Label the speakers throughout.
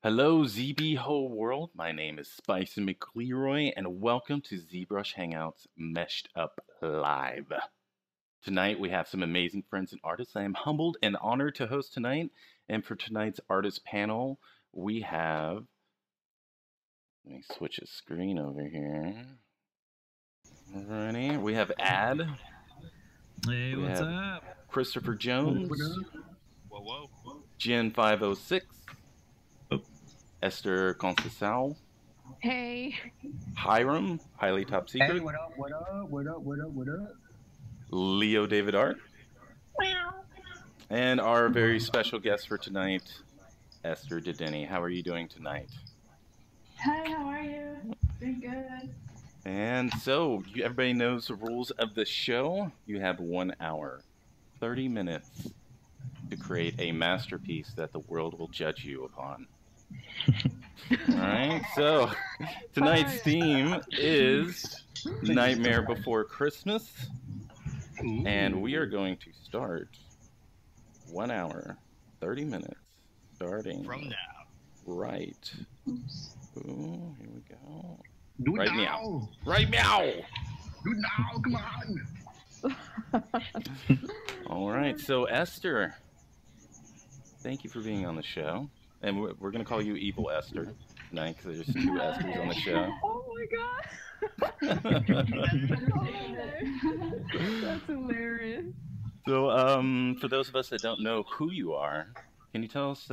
Speaker 1: Hello, ZB whole world. My name is Spicy McLeroy, and welcome to ZBrush Hangouts Meshed Up Live. Tonight we have some amazing friends and artists. I am humbled and honored to host tonight. And for tonight's artist panel, we have. Let me switch a screen over here. Alrighty, we have Ad.
Speaker 2: Hey, what's up?
Speaker 1: Christopher Jones.
Speaker 3: Whoa.
Speaker 1: Jen 506. Esther Conceição.
Speaker 4: Hey.
Speaker 1: Hiram, highly top secret.
Speaker 5: Hey, what up?
Speaker 1: Leo David Art. And our very special guest for tonight, Esther Didini. How are you doing tonight?
Speaker 4: Hi, how are you? Doing good.
Speaker 1: And so, everybody knows the rules of the show. You have 1 hour, 30 minutes to create a masterpiece that the world will judge you upon. Alright, so tonight's theme is Nightmare Before Christmas. And we are going to start 1 hour, 30 minutes, starting
Speaker 3: From now.
Speaker 1: right. Ooh, here we go.
Speaker 5: Do it
Speaker 1: Right
Speaker 5: now.
Speaker 1: meow. Right meow.
Speaker 5: Do it now. Come on.
Speaker 1: Alright, so Esther, thank you for being on the show. And we're going to call you Evil Esther tonight because there's two Esthers on the show.
Speaker 4: Oh my god. That's hilarious.
Speaker 1: So, for those of us that don't know who you are, can you tell us,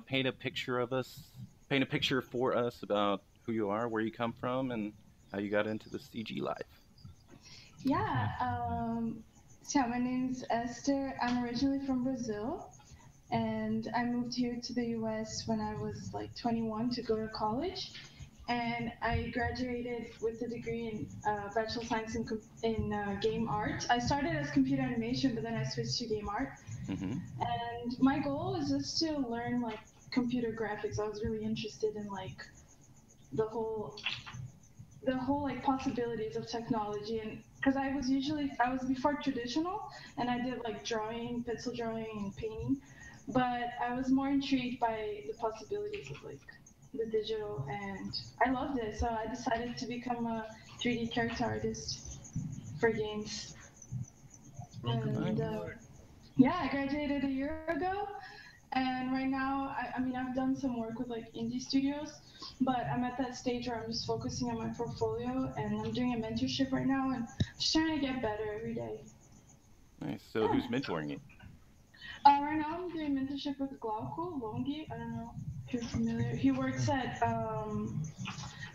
Speaker 1: paint a picture of us, paint a picture for us about who you are, where you come from, and how you got into the CG life?
Speaker 4: Yeah, so my name's Esther. I'm originally from Brazil. And I moved here to the US when I was like 21 to go to college. And I graduated with a degree in Bachelor of Science in game art. I started as computer animation, but then I switched to game art.
Speaker 1: Mm-hmm.
Speaker 4: And my goal was just to learn like computer graphics. I was really interested in like the whole like possibilities of technology, and because I was before traditional, and I did like drawing, pencil drawing, and painting. But I was more intrigued by the possibilities of like the digital, and I loved it. So I decided to become a 3D character artist for games. And yeah, I graduated a year ago, and right now, I mean, I've done some work with like indie studios, but I'm at that stage where I'm just focusing on my portfolio, and I'm doing a mentorship right now, and just trying to get better every day.
Speaker 1: Nice. So who's mentoring you?
Speaker 4: Right now I'm doing mentorship with Glauco Longi. I don't know if you're familiar. He works at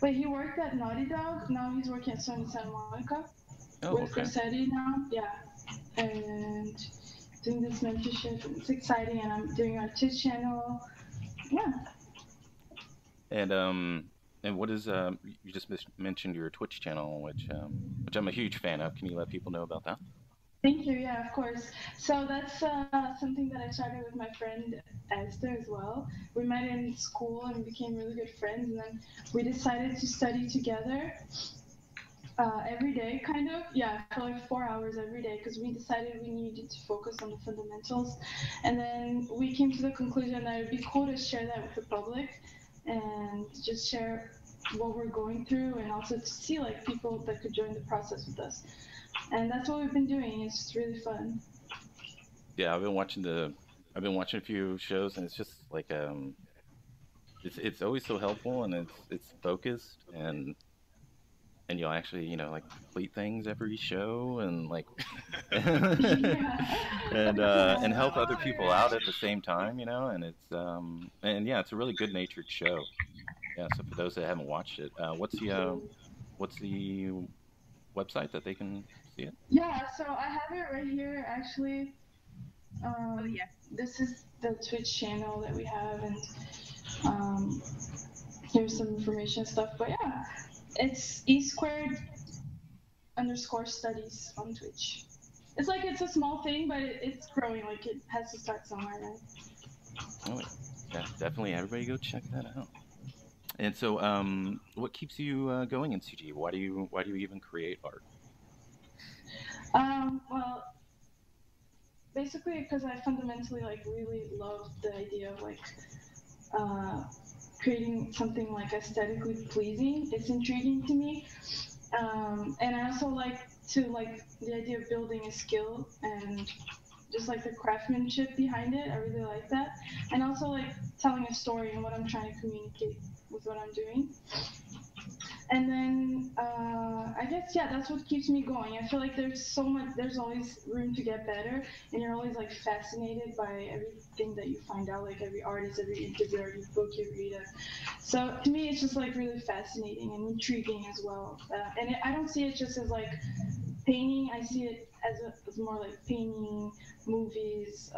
Speaker 4: he worked at Naughty Dog. Now he's working at Sony Santa Monica with Garcetti now. Yeah, and doing this mentorship. It's exciting, and I'm doing our Twitch channel. Yeah.
Speaker 1: And what is you just mentioned your Twitch channel, which I'm a huge fan of. Can you let people know about that?
Speaker 4: Thank you. Yeah, of course. So that's something that I started with my friend Esther as well. We met in school and became really good friends, and then we decided to study together every day, kind of. Yeah, for like 4 hours every day, because we decided we needed to focus on the fundamentals. And then we came to the conclusion that it would be cool to share that with the public and just share what we're going through, and also to see like people that could join the process with us. And that's what we've been doing. It's just really fun.
Speaker 1: Yeah, I've been watching a few shows, and it's just like it's always so helpful, and it's focused, and you'll actually like complete things every show, and like and help other people out at the same time, and it's and yeah, it's a really good natured show. Yeah, so for those that haven't watched it, what's the website that they can see it?
Speaker 4: Yeah, so I have it right here actually. This is the Twitch channel that we have, and here's some information stuff. But yeah, it's E2_studies on Twitch. It's a small thing, but it's growing. Like it has to start somewhere, right?
Speaker 1: Oh, yeah, definitely. Everybody go check that out. And so, what keeps you going in CG? Why do you even create art?
Speaker 4: Well, basically because I fundamentally like really love the idea of like creating something like aesthetically pleasing. It's intriguing to me. And I also like the idea of building a skill and just like the craftsmanship behind it. I really like that. And also like telling a story and what I'm trying to communicate with what I'm doing. And then I guess, yeah, that's what keeps me going. I feel like there's always room to get better, and you're always like fascinated by everything that you find out, like every artist, every interview, every book you read. So to me, it's just like really fascinating and intriguing as well. And I don't see it just as like painting. I see it as more like painting, movies,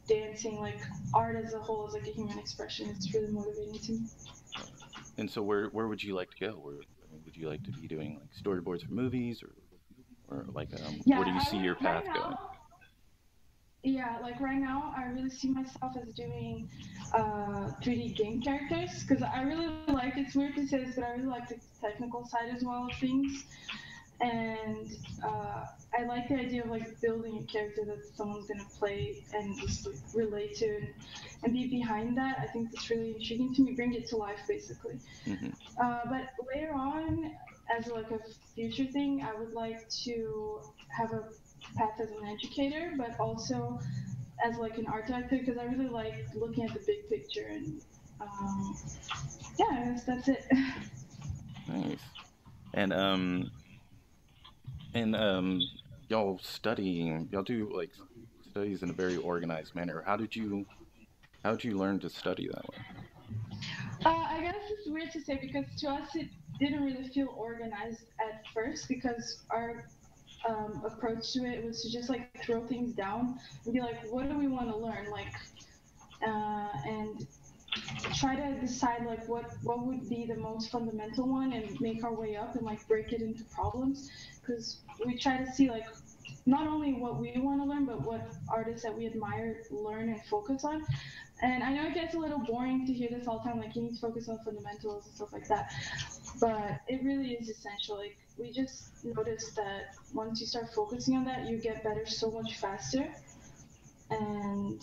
Speaker 4: dancing, like art as a whole, as like a human expression. It's really motivating to me.
Speaker 1: And so where would you like to go? Would you like to be doing like storyboards for movies, or like
Speaker 4: Yeah,
Speaker 1: where do you see your path
Speaker 4: right
Speaker 1: going?
Speaker 4: now, yeah, like right now, I really see myself as doing 3D game characters because I really like. It's weird to say this, but I really like the technical side as well of things, and I like the idea of like building a character that someone's gonna play and just like relate to and be behind that. I think that's really intriguing to me. Bring it to life, basically.
Speaker 1: Mm-hmm.
Speaker 4: But later on, as like a future thing, I would like to have a path as an educator, but also as like an art director because I really like looking at the big picture. And yeah, I guess that's it.
Speaker 1: Nice. And y'all do like studies in a very organized manner. How did you learn to study that way?
Speaker 4: I guess it's weird to say because to us it didn't really feel organized at first because our approach to it was to just like throw things down and be like, what do we want to learn? Like, and try to decide like what would be the most fundamental one and make our way up and like break it into problems because we try to see like not only what we want to learn but what artists that we admire learn and focus on. And I know it gets a little boring to hear this all the time, like you need to focus on fundamentals and stuff like that, but it really is essential. Like we just noticed that once you start focusing on that you get better so much faster, and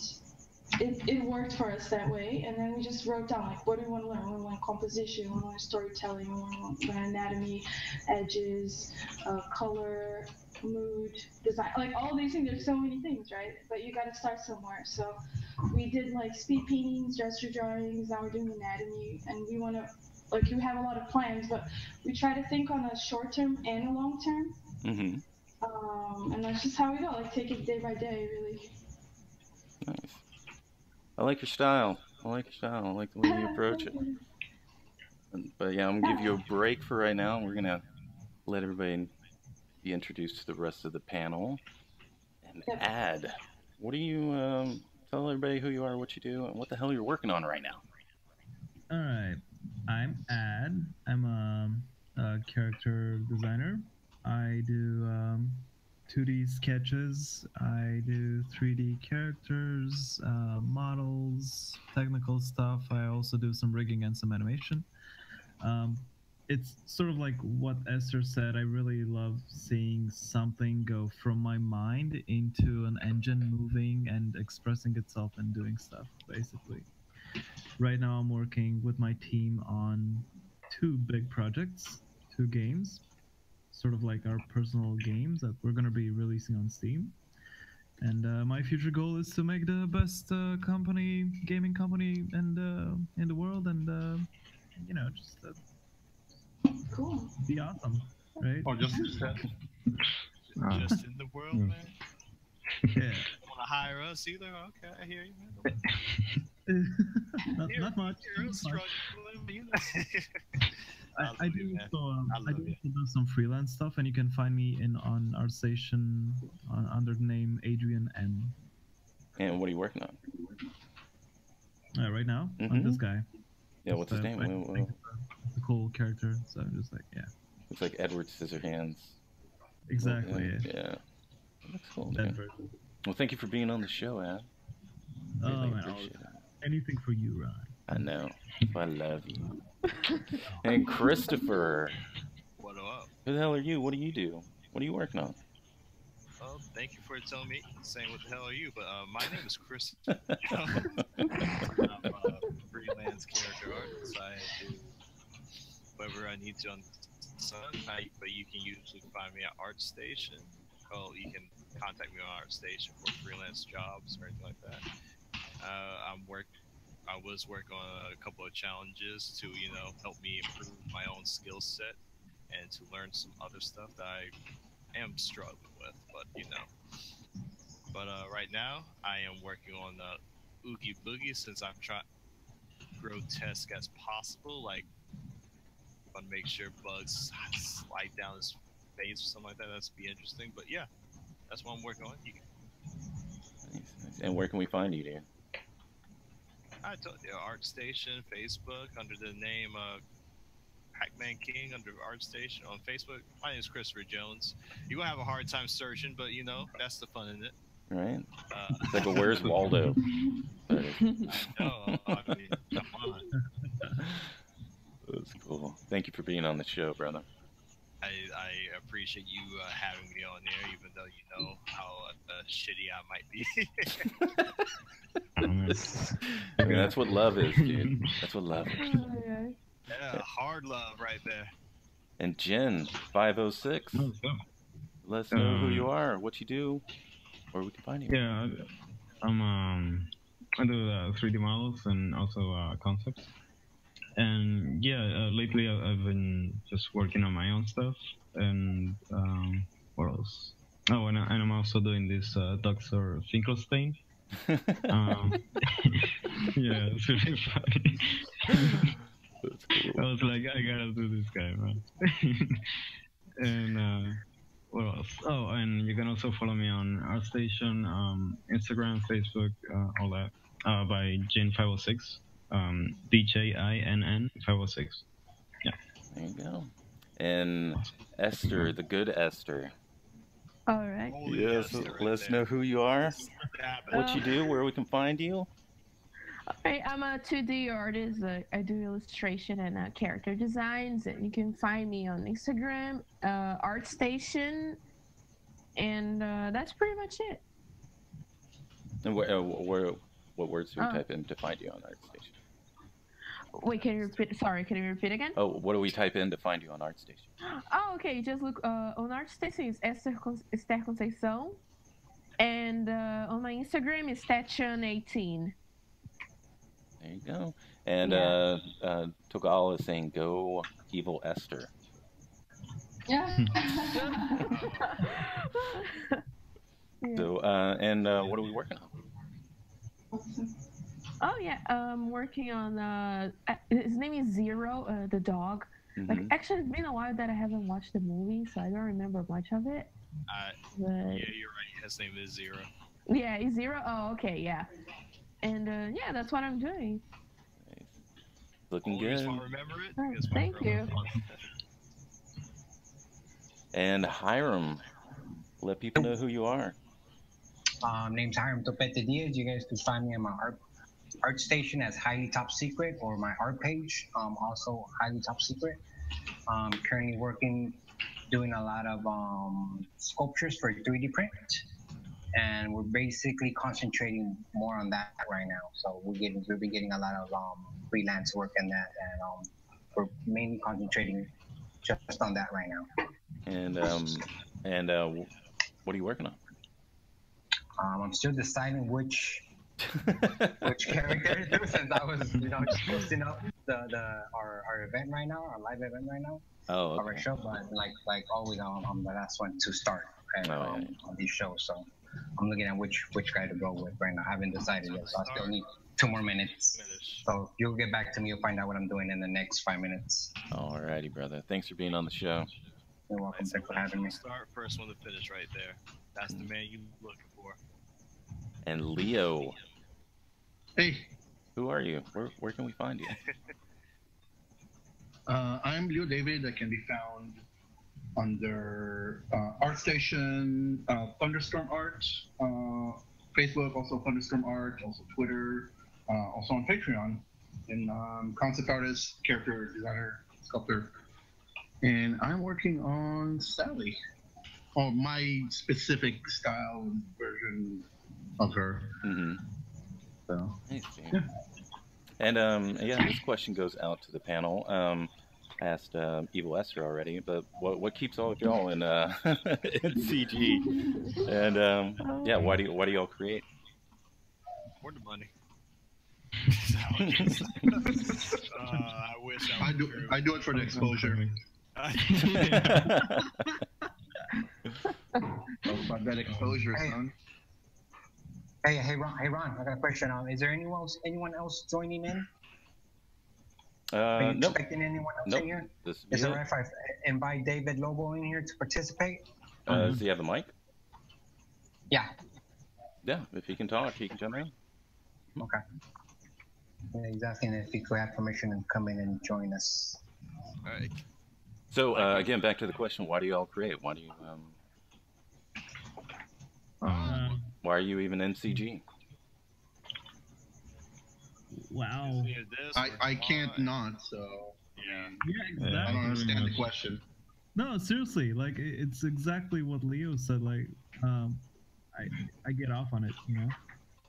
Speaker 4: it worked for us that way. And then we just wrote down like what do we want to learn. We want composition, we want storytelling, we want to learn anatomy, edges, color, mood, design, like all these things. There's so many things, right? But you got to start somewhere. So we did like speed paintings, gesture drawings, now we're doing anatomy, and we want to like we have a lot of plans, but we try to think on a short term and a long term.
Speaker 1: Mm-hmm.
Speaker 4: And that's just how we go, like take it day by day, really.
Speaker 1: Nice. I like your style. I like the way you approach it. But yeah, I'm gonna give you a break for right now. We're gonna let everybody be introduced to the rest of the panel. And Ad, what do you tell everybody who you are, what you do, and what the hell you're working on right now?
Speaker 2: All right, I'm Ad. I'm a character designer. I do 2D sketches. I do 3D characters, models, technical stuff. I also do some rigging and some animation. It's sort of like what Esther said. I really love seeing something go from my mind into an engine moving and expressing itself and doing stuff, basically. Right now I'm working with my team on 2 big projects, 2 games, sort of like our personal games that we're going to be releasing on Steam. And my future goal is to make the best gaming company in the world, and just
Speaker 4: cool,
Speaker 2: be awesome, right?
Speaker 5: Oh, just
Speaker 3: Just in the world, man.
Speaker 2: Yeah.
Speaker 3: Want to hire us either? Okay, I hear you, man.
Speaker 2: not much.
Speaker 3: You're struggling, you know.
Speaker 2: I do do some freelance stuff, and you can find me on our station under the name Adrian N.
Speaker 1: And what are you working on?
Speaker 2: Right now, on this guy.
Speaker 1: Yeah, what's his name?
Speaker 2: It's a cool character, so I'm just like, yeah.
Speaker 1: Looks like Edward Scissorhands.
Speaker 2: Exactly.
Speaker 1: Yeah. That's cool, man. Well, thank you for being on the show, Ad. Really appreciate it.
Speaker 2: Anything for you, Ron.
Speaker 1: I know. I love you. And Christopher.
Speaker 3: What up?
Speaker 1: Who the hell are you? What do you do? What are you working on?
Speaker 3: Thank you for saying what the hell are you, but my name is Chris. I'm a freelance freelance character artist. I do whatever I need to on Sun. But you can usually find me at ArtStation. Oh, you can contact me on ArtStation for freelance jobs or anything like that. I was working on a couple of challenges to, help me improve my own skill set and to learn some other stuff that I am struggling with. But right now I am working on Oogie Boogie since I'm trying grotesque as possible. Like, I want to make sure bugs slide down his face or something like that. That's be interesting. But yeah, that's what I'm working on.
Speaker 1: Nice. And where can we find you, Dan?
Speaker 3: I told you, ArtStation, Facebook, under the name Pac-Man King, under ArtStation on Facebook. My name is Christopher Jones. You're going to have a hard time searching, but, that's the fun in it.
Speaker 1: Right? It's like a Where's Waldo?
Speaker 3: I know, I mean, come on.
Speaker 1: That's cool. Thank you for being on the show, brother.
Speaker 3: I appreciate you having me on there, even though you know how shitty I might be.
Speaker 1: I mean, that's what love is, dude. That's what love is.
Speaker 3: Yeah, hard love right there.
Speaker 1: And Jen, 506. Let us know who you are, what you do, where we can find you.
Speaker 6: Yeah, I do 3D models and also concepts. And yeah, lately I've been just working on my own stuff. And what else? Oh, and I'm also doing this Dr. Finkelstein. Yeah, it's really funny.
Speaker 1: That's cool.
Speaker 6: I was like, I gotta do this guy, man. And what else? Oh, and you can also follow me on ArtStation, Instagram, Facebook, all that, by Jin506, DJINN 506. Yeah.
Speaker 1: There you go. And Esther, the good Esther.
Speaker 7: All right.
Speaker 3: Holy
Speaker 1: Yes,
Speaker 3: Esther right
Speaker 1: let us
Speaker 3: there.
Speaker 1: know who you are,
Speaker 3: Stab it.
Speaker 1: what you do, where we can find you.
Speaker 7: Alright, I'm a 2D artist. I do illustration and character designs, and you can find me on Instagram, ArtStation, and that's pretty much it.
Speaker 1: And what words do we type in to find you on ArtStation?
Speaker 7: Wait, can you repeat? Sorry, can you repeat again?
Speaker 1: Oh, what do we type in to find you on ArtStation?
Speaker 7: Oh, okay. Just look on ArtStation is Esther Conceição, and on my Instagram is Station18.
Speaker 1: There you go. And Togal is saying, "Go evil Esther."
Speaker 4: Yeah.
Speaker 7: Yeah.
Speaker 1: So, what are we working on?
Speaker 4: Awesome.
Speaker 7: Oh yeah, working on his name is Zero, the dog.
Speaker 1: Mhm.
Speaker 7: Like, actually, it's been a while that I haven't watched the movie, so I don't remember much of it. But
Speaker 3: Yeah, you're right. His name is Zero.
Speaker 7: yeah, it's Zero. Oh, okay, yeah. And yeah, that's what I'm doing.
Speaker 1: Nice. Looking
Speaker 3: Only
Speaker 1: good.
Speaker 3: reason I remember it
Speaker 7: Alright,
Speaker 3: is my
Speaker 7: thank
Speaker 3: girl.
Speaker 7: you.
Speaker 1: And Hiram, let people know who you are.
Speaker 5: Name's Hiram Topete Diaz. You guys can find me on my art station as Highly Top Secret, or my art page, also Highly Top Secret. Currently doing a lot of sculptures for 3D print, and we're basically concentrating more on that right now. So we've been getting a lot of freelance work in that, and we're mainly concentrating just on that right now.
Speaker 1: And what are you working on?
Speaker 5: I'm still deciding which character to do, since I was just posting up our event right now, our live event right now,
Speaker 1: Oh,
Speaker 5: our
Speaker 1: okay.
Speaker 5: show. But like always, I'm the last one to start on these shows, so I'm looking at which guy to go with right now. I haven't decided yet, so I still need 2 more minutes. So you'll get back to me. You'll find out what I'm doing in the next 5 minutes.
Speaker 1: Alrighty, brother. Thanks for being on the show.
Speaker 5: You're welcome. Thanks for having me.
Speaker 3: Start first one to finish right there. That's the man you looking for.
Speaker 1: And Leo,
Speaker 8: Hey,
Speaker 1: who are you? Where can we find you?
Speaker 8: I'm Leo David. I can be found under ArtStation, Thunderstorm Art, Facebook, also Thunderstorm Art, also Twitter, also on Patreon, and concept artist, character designer, sculptor. And I'm working on Sally, my specific style and version of her.
Speaker 1: Mm-hmm.
Speaker 8: So
Speaker 1: Nice, dude.
Speaker 8: Yeah.
Speaker 1: And yeah, this question goes out to the panel. I asked Evil Esther already, but what keeps all of y'all in in CG? And yeah, why do y'all create?
Speaker 3: For the money. I wish
Speaker 8: I do it for the exposure.
Speaker 1: Oh,
Speaker 8: About that exposure, son.
Speaker 5: Hey, Ron, I got a question. Is there anyone else joining in? Are you
Speaker 1: nope.
Speaker 5: expecting anyone else
Speaker 1: Nope.
Speaker 5: in here?
Speaker 1: This
Speaker 5: Is it alright if I invite David Lobo in here to participate?
Speaker 1: does he have a mic?
Speaker 5: Yeah.
Speaker 1: Yeah, if he can talk, he can jump in.
Speaker 5: Okay. Yeah, he's asking if he could have permission to come in and join us.
Speaker 3: All right.
Speaker 1: So again, back to the question: why do you all create? Why do you why are you even in CG?
Speaker 2: Wow.
Speaker 3: Either this
Speaker 8: I
Speaker 3: or
Speaker 8: can't
Speaker 3: mine.
Speaker 8: not, so
Speaker 3: Yeah.
Speaker 2: Yeah, exactly.
Speaker 8: I don't understand the question.
Speaker 2: No, seriously, like it's exactly what Leo said. Like, I get off on it, you know.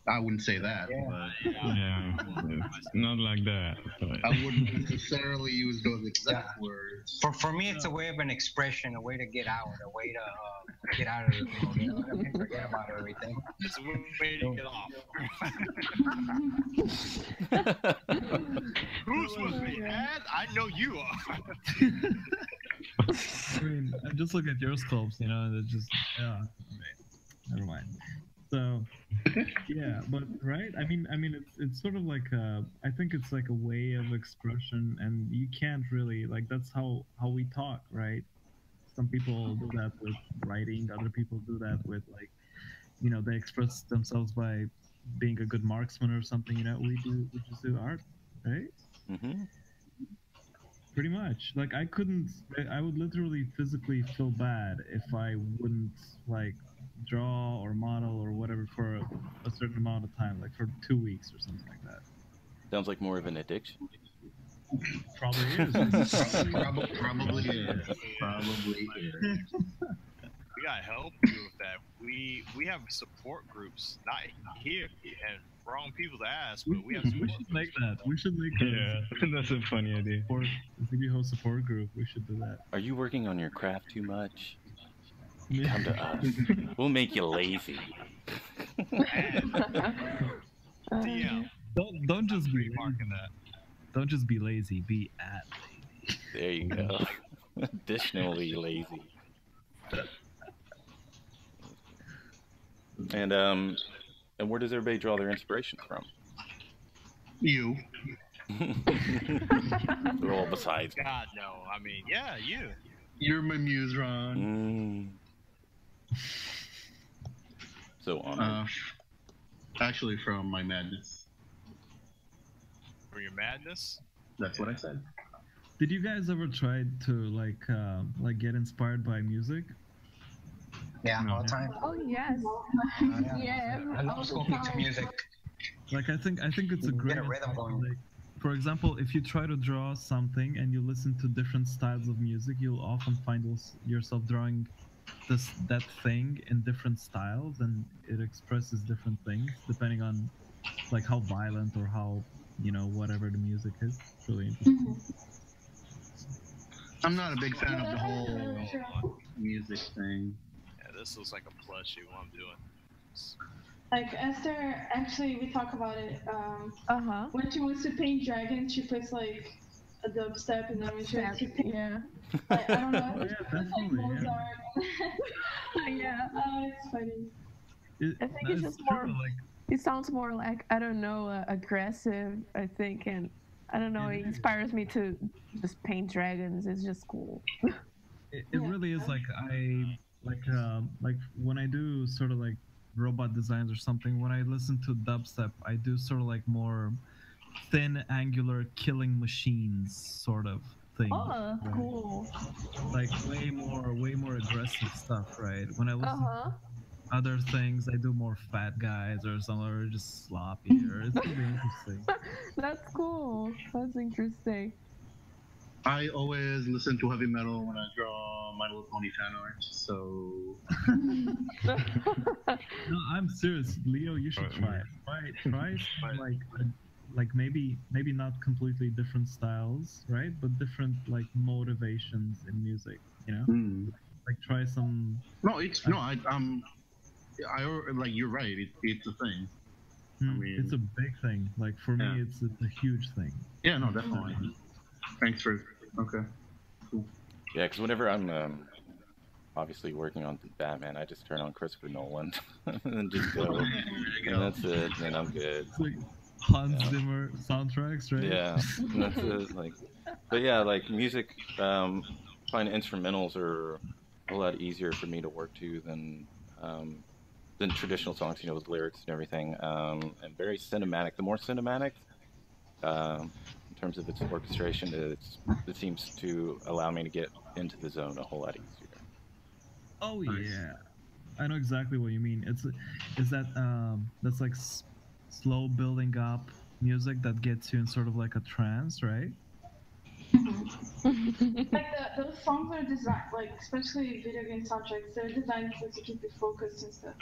Speaker 8: I wouldn't say that.
Speaker 5: Yeah.
Speaker 8: But
Speaker 6: Yeah, it's not like that. But
Speaker 8: I wouldn't necessarily use those exact words.
Speaker 5: For me, it's a way of an expression, a way to get out, a way to get out of the mode. You know what I mean? Forget about everything.
Speaker 3: It's a way to get off. Who's with me, Ed? I know you are.
Speaker 2: I mean, I just look at your sculpts, you know, and it just never mind. So yeah, but right? I mean, it's sort of like I think it's like a way of expression, and you can't really like that's how we talk, right? Some people do that with writing, other people do that with like, you know, they express themselves by being a good marksman or something. You know, we just do art, right?
Speaker 1: Mm-hmm.
Speaker 2: Pretty much. Like I would literally physically feel bad if I wouldn't like draw or model or whatever for a certain amount of time, like for 2 weeks or something like that.
Speaker 1: Sounds like more of an addiction.
Speaker 2: Probably is.
Speaker 8: Probably is. Probably is.
Speaker 3: We gotta help you with that. We have support groups, not here, and wrong people to ask, but we have support
Speaker 2: We should make
Speaker 3: groups.
Speaker 2: that. We should make
Speaker 6: yeah, that's a funny idea.
Speaker 2: a CB support group. We should do that.
Speaker 1: Are you working on your craft too much?
Speaker 2: Yeah.
Speaker 1: Come to us. We'll make you lazy.
Speaker 3: DM.
Speaker 2: Don't just be lazy.
Speaker 3: Marking that.
Speaker 2: Don't just be lazy. Be at lazy.
Speaker 1: There you go. Additionally lazy. And where does everybody draw their inspiration from?
Speaker 8: You.
Speaker 1: They're all besides.
Speaker 3: God no. I mean, yeah, you.
Speaker 8: You're my muse, Ron.
Speaker 1: So on.
Speaker 8: Actually, from my madness.
Speaker 3: For your madness.
Speaker 8: That's what I said.
Speaker 2: Did you guys ever try to like get inspired by music?
Speaker 5: Yeah, all the time.
Speaker 7: Oh yes. Yeah.
Speaker 5: I love sculpting to music.
Speaker 2: Like I think it's a great.
Speaker 5: Get a rhythm going.
Speaker 2: Like, for example, if you try to draw something and you listen to different styles of music, you'll often find yourself drawing that thing in different styles, and it expresses different things depending on like how violent or how, you know, whatever the music is. It's really interesting.
Speaker 8: I'm not a big fan of the whole music thing.
Speaker 3: Yeah, this looks like a plushie. What I'm doing.
Speaker 4: Like Esther, actually, we talk about it.
Speaker 7: Uh-huh.
Speaker 4: When she wants to paint dragons, she puts like a dubstep, and then when she wants to paint,
Speaker 7: Yeah.
Speaker 4: like, I don't know,
Speaker 2: Oh, yeah,
Speaker 4: it's like
Speaker 2: definitely, yeah.
Speaker 4: Mozart.
Speaker 7: Yeah.
Speaker 4: Oh, it's funny.
Speaker 7: I think it's just more. It sounds more like, I don't know, aggressive, I think, and I don't know, it inspires me to just paint dragons. It's just cool.
Speaker 2: It really is like like when I do sort of like robot designs or something, when I listen to dubstep, I do sort of like more thin, angular killing machines sort of thing.
Speaker 7: Oh,
Speaker 2: right?
Speaker 7: cool.
Speaker 2: Like way more aggressive stuff, right? When I listen
Speaker 7: Uh-huh.
Speaker 2: to other things, I do more fat guys or some are just sloppier. It's really interesting.
Speaker 7: That's cool. That's interesting.
Speaker 8: I always listen to heavy metal when I draw My Little Pony fan art, so...
Speaker 2: No, I'm serious, Leo. You should try it. Try like like maybe not completely different styles, right? But different like motivations in music, you know? Like try some.
Speaker 8: No, it's no. I like you're right. It's a thing. I mean,
Speaker 2: it's a big thing. Like for me, it's a huge thing.
Speaker 8: Yeah, no, definitely. Thanks for okay. Cool.
Speaker 1: Yeah, because whenever I'm obviously working on Batman, I just turn on Christopher Nolan and just go, and that's it. And I'm good.
Speaker 2: It's like Hans Zimmer soundtracks, right?
Speaker 1: Yeah, and that's it. Like, but yeah, like music. Find instrumentals are a whole lot easier for me to work to than traditional songs, you know, with lyrics and everything, and very cinematic. The more cinematic, in terms of its orchestration, it seems to allow me to get into the zone a whole lot easier.
Speaker 2: Oh yeah, I know exactly what you mean. Is that that's like slow building up music that gets you in sort of like a trance, right?
Speaker 4: Like those songs are designed, like especially video game soundtracks, they're designed to keep you focused and stuff.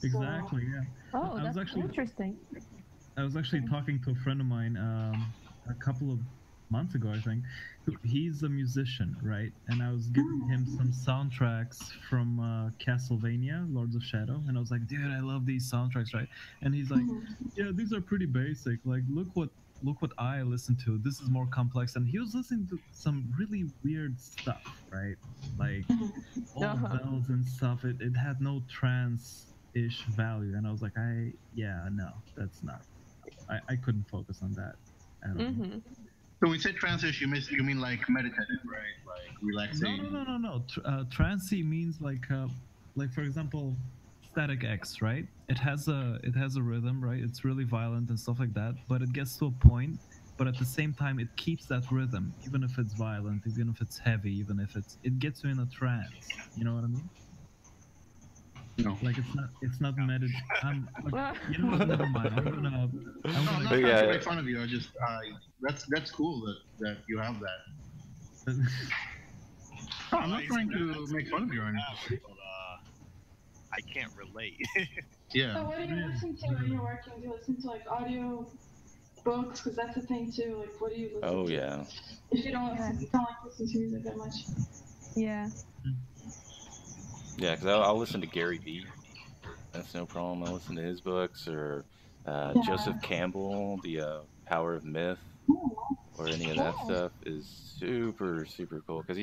Speaker 2: Exactly. Yeah.
Speaker 7: Oh, that's actually interesting.
Speaker 2: I was actually talking to a friend of mine a couple of months ago, I think. He's a musician, right? And I was giving him some soundtracks from Castlevania, Lords of Shadow, and I was like, dude, I love these soundtracks, right? And he's like, yeah, these are pretty basic. Like, look what I listen to. This is more complex. And he was listening to some really weird stuff, right? Like all bells and stuff. It had no trance-ish value, and I was like, no, that's not. I couldn't focus on that at all.
Speaker 8: So when you say trance-ish, you mean like meditative, right? Like relaxing.
Speaker 2: No. Trancey means like for example, Static X, right? It has a rhythm, right? It's really violent and stuff like that, but it gets to a point, but at the same time it keeps that rhythm, even if it's violent, even if it's heavy, even if it gets you in a trance. You know what I mean?
Speaker 8: No.
Speaker 2: Like it's not meditative. You know what? Never mind. I'm gonna
Speaker 8: not trying to make fun of you. I just that's cool that you have that. I'm not trying to make fun of you or anything.
Speaker 3: I can't relate.
Speaker 8: Yeah.
Speaker 4: So what do you listen to when you're working? Do you listen to like audio books? Because that's a thing too. Like, what do you listen to?
Speaker 1: Oh yeah.
Speaker 4: If you don't like listen to music that much.
Speaker 7: Yeah.
Speaker 1: Yeah, because I'll listen to Gary Vee. That's no problem. I'll listen to his books, or Joseph Campbell, The Power of Myth, or any of that stuff is super, super cool. Because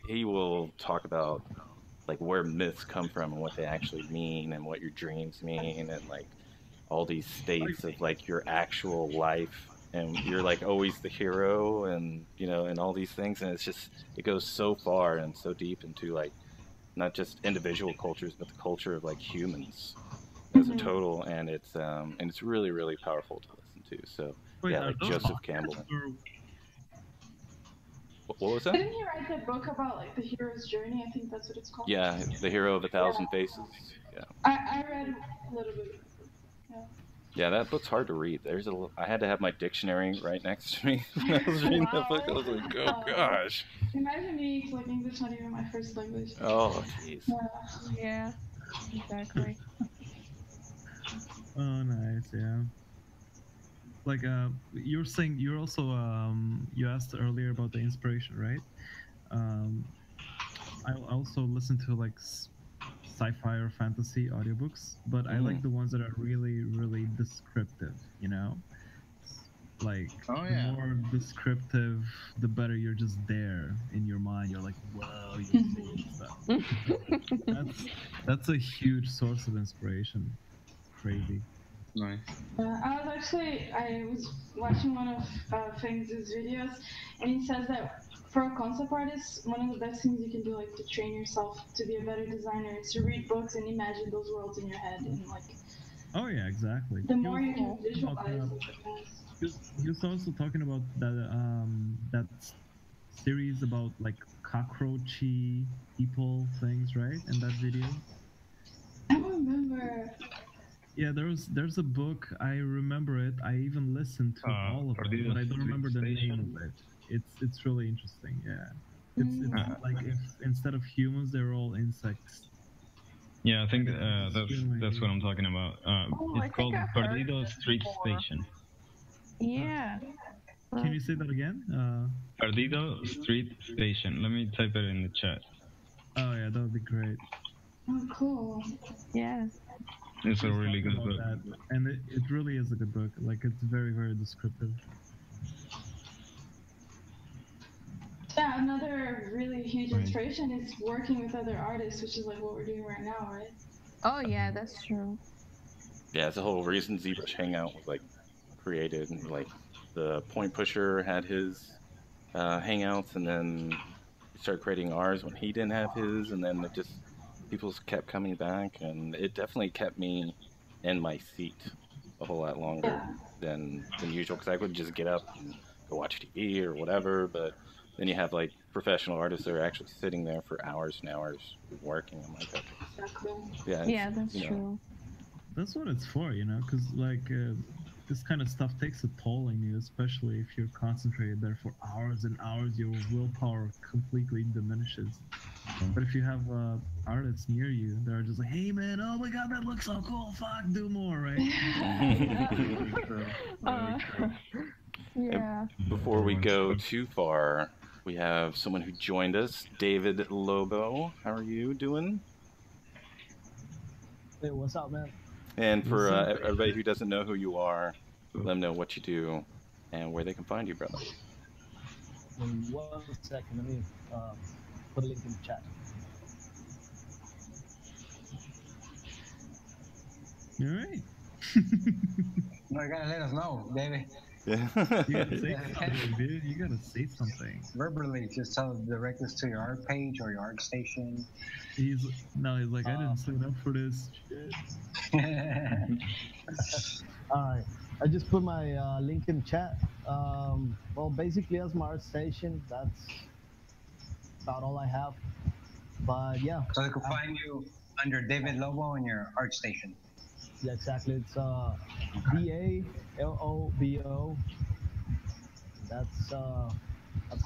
Speaker 1: he will talk about like where myths come from and what they actually mean and what your dreams mean and like all these states of like your actual life, and you're like always the hero, and you know, and all these things, and it goes so far and so deep into like not just individual cultures, but the culture of like humans as a total, and it's really, really powerful to listen to. So yeah, like Joseph Campbell. What was that?
Speaker 4: Didn't he write the book about like the hero's journey? I think that's what it's called.
Speaker 1: Yeah, The Hero of a Thousand Faces. Yeah.
Speaker 4: I read a little bit.
Speaker 1: Yeah, that book's hard to read. I had to have my dictionary right next to me when I was reading that book. I was like, oh gosh.
Speaker 4: Imagine me, like English not even my first language.
Speaker 1: Oh jeez.
Speaker 7: Yeah, exactly.
Speaker 2: Oh, nice. Yeah. Like you're saying, you're also you asked earlier about the inspiration, right? I also listen to like sci-fi or fantasy audiobooks, but I like the ones that are really, really descriptive, you know? Like, the more descriptive, the better you're just there in your mind. You're like, whoa, you see stuff. That's a huge source of inspiration. Crazy.
Speaker 8: Nice.
Speaker 4: I was watching one of Feng's videos, and he says that for a concept artist, one of the best things you can do, like to train yourself to be a better designer, is to read books and imagine those worlds in your head, and like.
Speaker 2: Oh yeah, exactly.
Speaker 4: The more you can visualize,
Speaker 2: he was also talking about that series about like cockroachy people things, right? In that video.
Speaker 4: I don't remember.
Speaker 2: Yeah, there's a book. I remember it. I even listened to all of it, but I don't remember the name of it. It's really interesting. Yeah, it's like if instead of humans, they're all insects.
Speaker 6: Yeah, I think that's what I'm talking about. It's called Perdido Street Station.
Speaker 7: Yeah.
Speaker 2: Can you say that again?
Speaker 6: Perdido Street Station. Let me type it in the chat.
Speaker 2: Oh yeah, that would be great.
Speaker 4: Oh, cool.
Speaker 7: Yeah.
Speaker 6: It's a really good
Speaker 2: About
Speaker 6: book.
Speaker 2: that. And it really is a good book. Like, it's very, very descriptive.
Speaker 4: Yeah, another really huge inspiration is working with other artists, which is like what we're doing right now, right?
Speaker 7: Oh yeah, that's true.
Speaker 1: Yeah, it's the whole reason ZBrush Hangout was like created. And, like the Point Pusher had his hangouts, and then we started creating ours when he didn't have his, and then it just people kept coming back, and it definitely kept me in my seat a whole lot longer than usual because I would just get up and go watch TV or whatever, but then you have like professional artists that are actually sitting there for hours and hours working. I'm like, okay,
Speaker 4: Exactly.
Speaker 1: yeah,
Speaker 7: that's true.
Speaker 2: That's what it's for, you know, because like this kind of stuff takes a toll on you, especially if you're concentrated there for hours and hours. Your willpower completely diminishes. But if you have artists near you, they're just like, "Hey, man, oh my God, that looks so cool! Fuck, do more!" Right?
Speaker 7: Yeah.
Speaker 1: Before we go too far, we have someone who joined us, David Lobo. How are you doing?
Speaker 9: Hey, what's up, man?
Speaker 1: And for everybody who doesn't know who you are, let them know what you do and where they can find you, brother.
Speaker 9: In 1 second, let me put a link in the chat.
Speaker 2: All right.
Speaker 5: No, you gotta let us know, baby.
Speaker 1: Yeah.
Speaker 2: You gotta say something, dude. You gotta say something.
Speaker 5: Verbally, just tell direct us to your art page or your art station.
Speaker 2: He's like, I didn't sign up for this shit.
Speaker 9: All right, I just put my link in the chat. Well, basically, as my art station, that's about all I have. But yeah.
Speaker 5: So they can find you under David Lobo in your art station.
Speaker 9: Yeah, exactly. It's DALOBO. That's how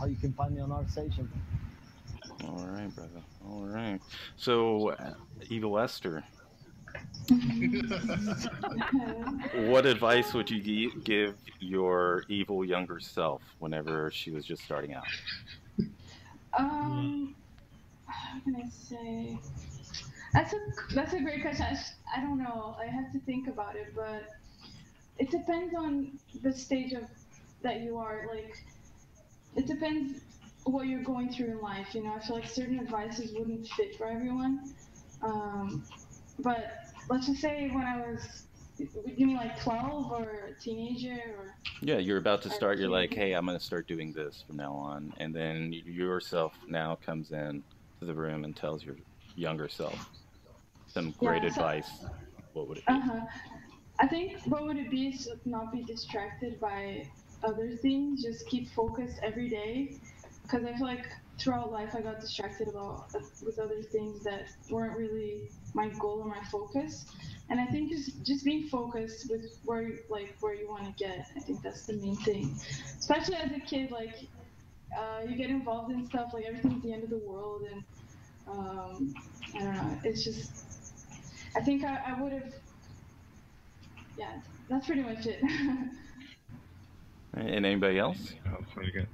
Speaker 9: you can find me on ArtStation.
Speaker 1: All right, brother. All right. So, Evil Esther, what advice would you give your evil younger self whenever she was just starting out?
Speaker 4: How can I say? That's a great question. I don't know. I have to think about it, but it depends on the stage of that you are. Like, it depends what you're going through in life. You know, I feel like certain advices wouldn't fit for everyone. But let's just say when I was, you mean like 12 or a teenager or?
Speaker 1: Yeah, you're about to start. You're like, hey, I'm going to start doing this from now on, and then yourself now comes in to the room and tells your younger self some great advice. What would it be?
Speaker 4: I think what would it be is to not be distracted by other things. Just keep focused every day, because I feel like throughout life I got distracted with other things that weren't really my goal or my focus. And I think just being focused with where you want to get. I think that's the main thing. Especially as a kid, like you get involved in stuff like everything's the end of the world, and I don't know. It's just I think I would have. Yeah, that's pretty much it.
Speaker 1: And anybody else?
Speaker 6: Oh, very good.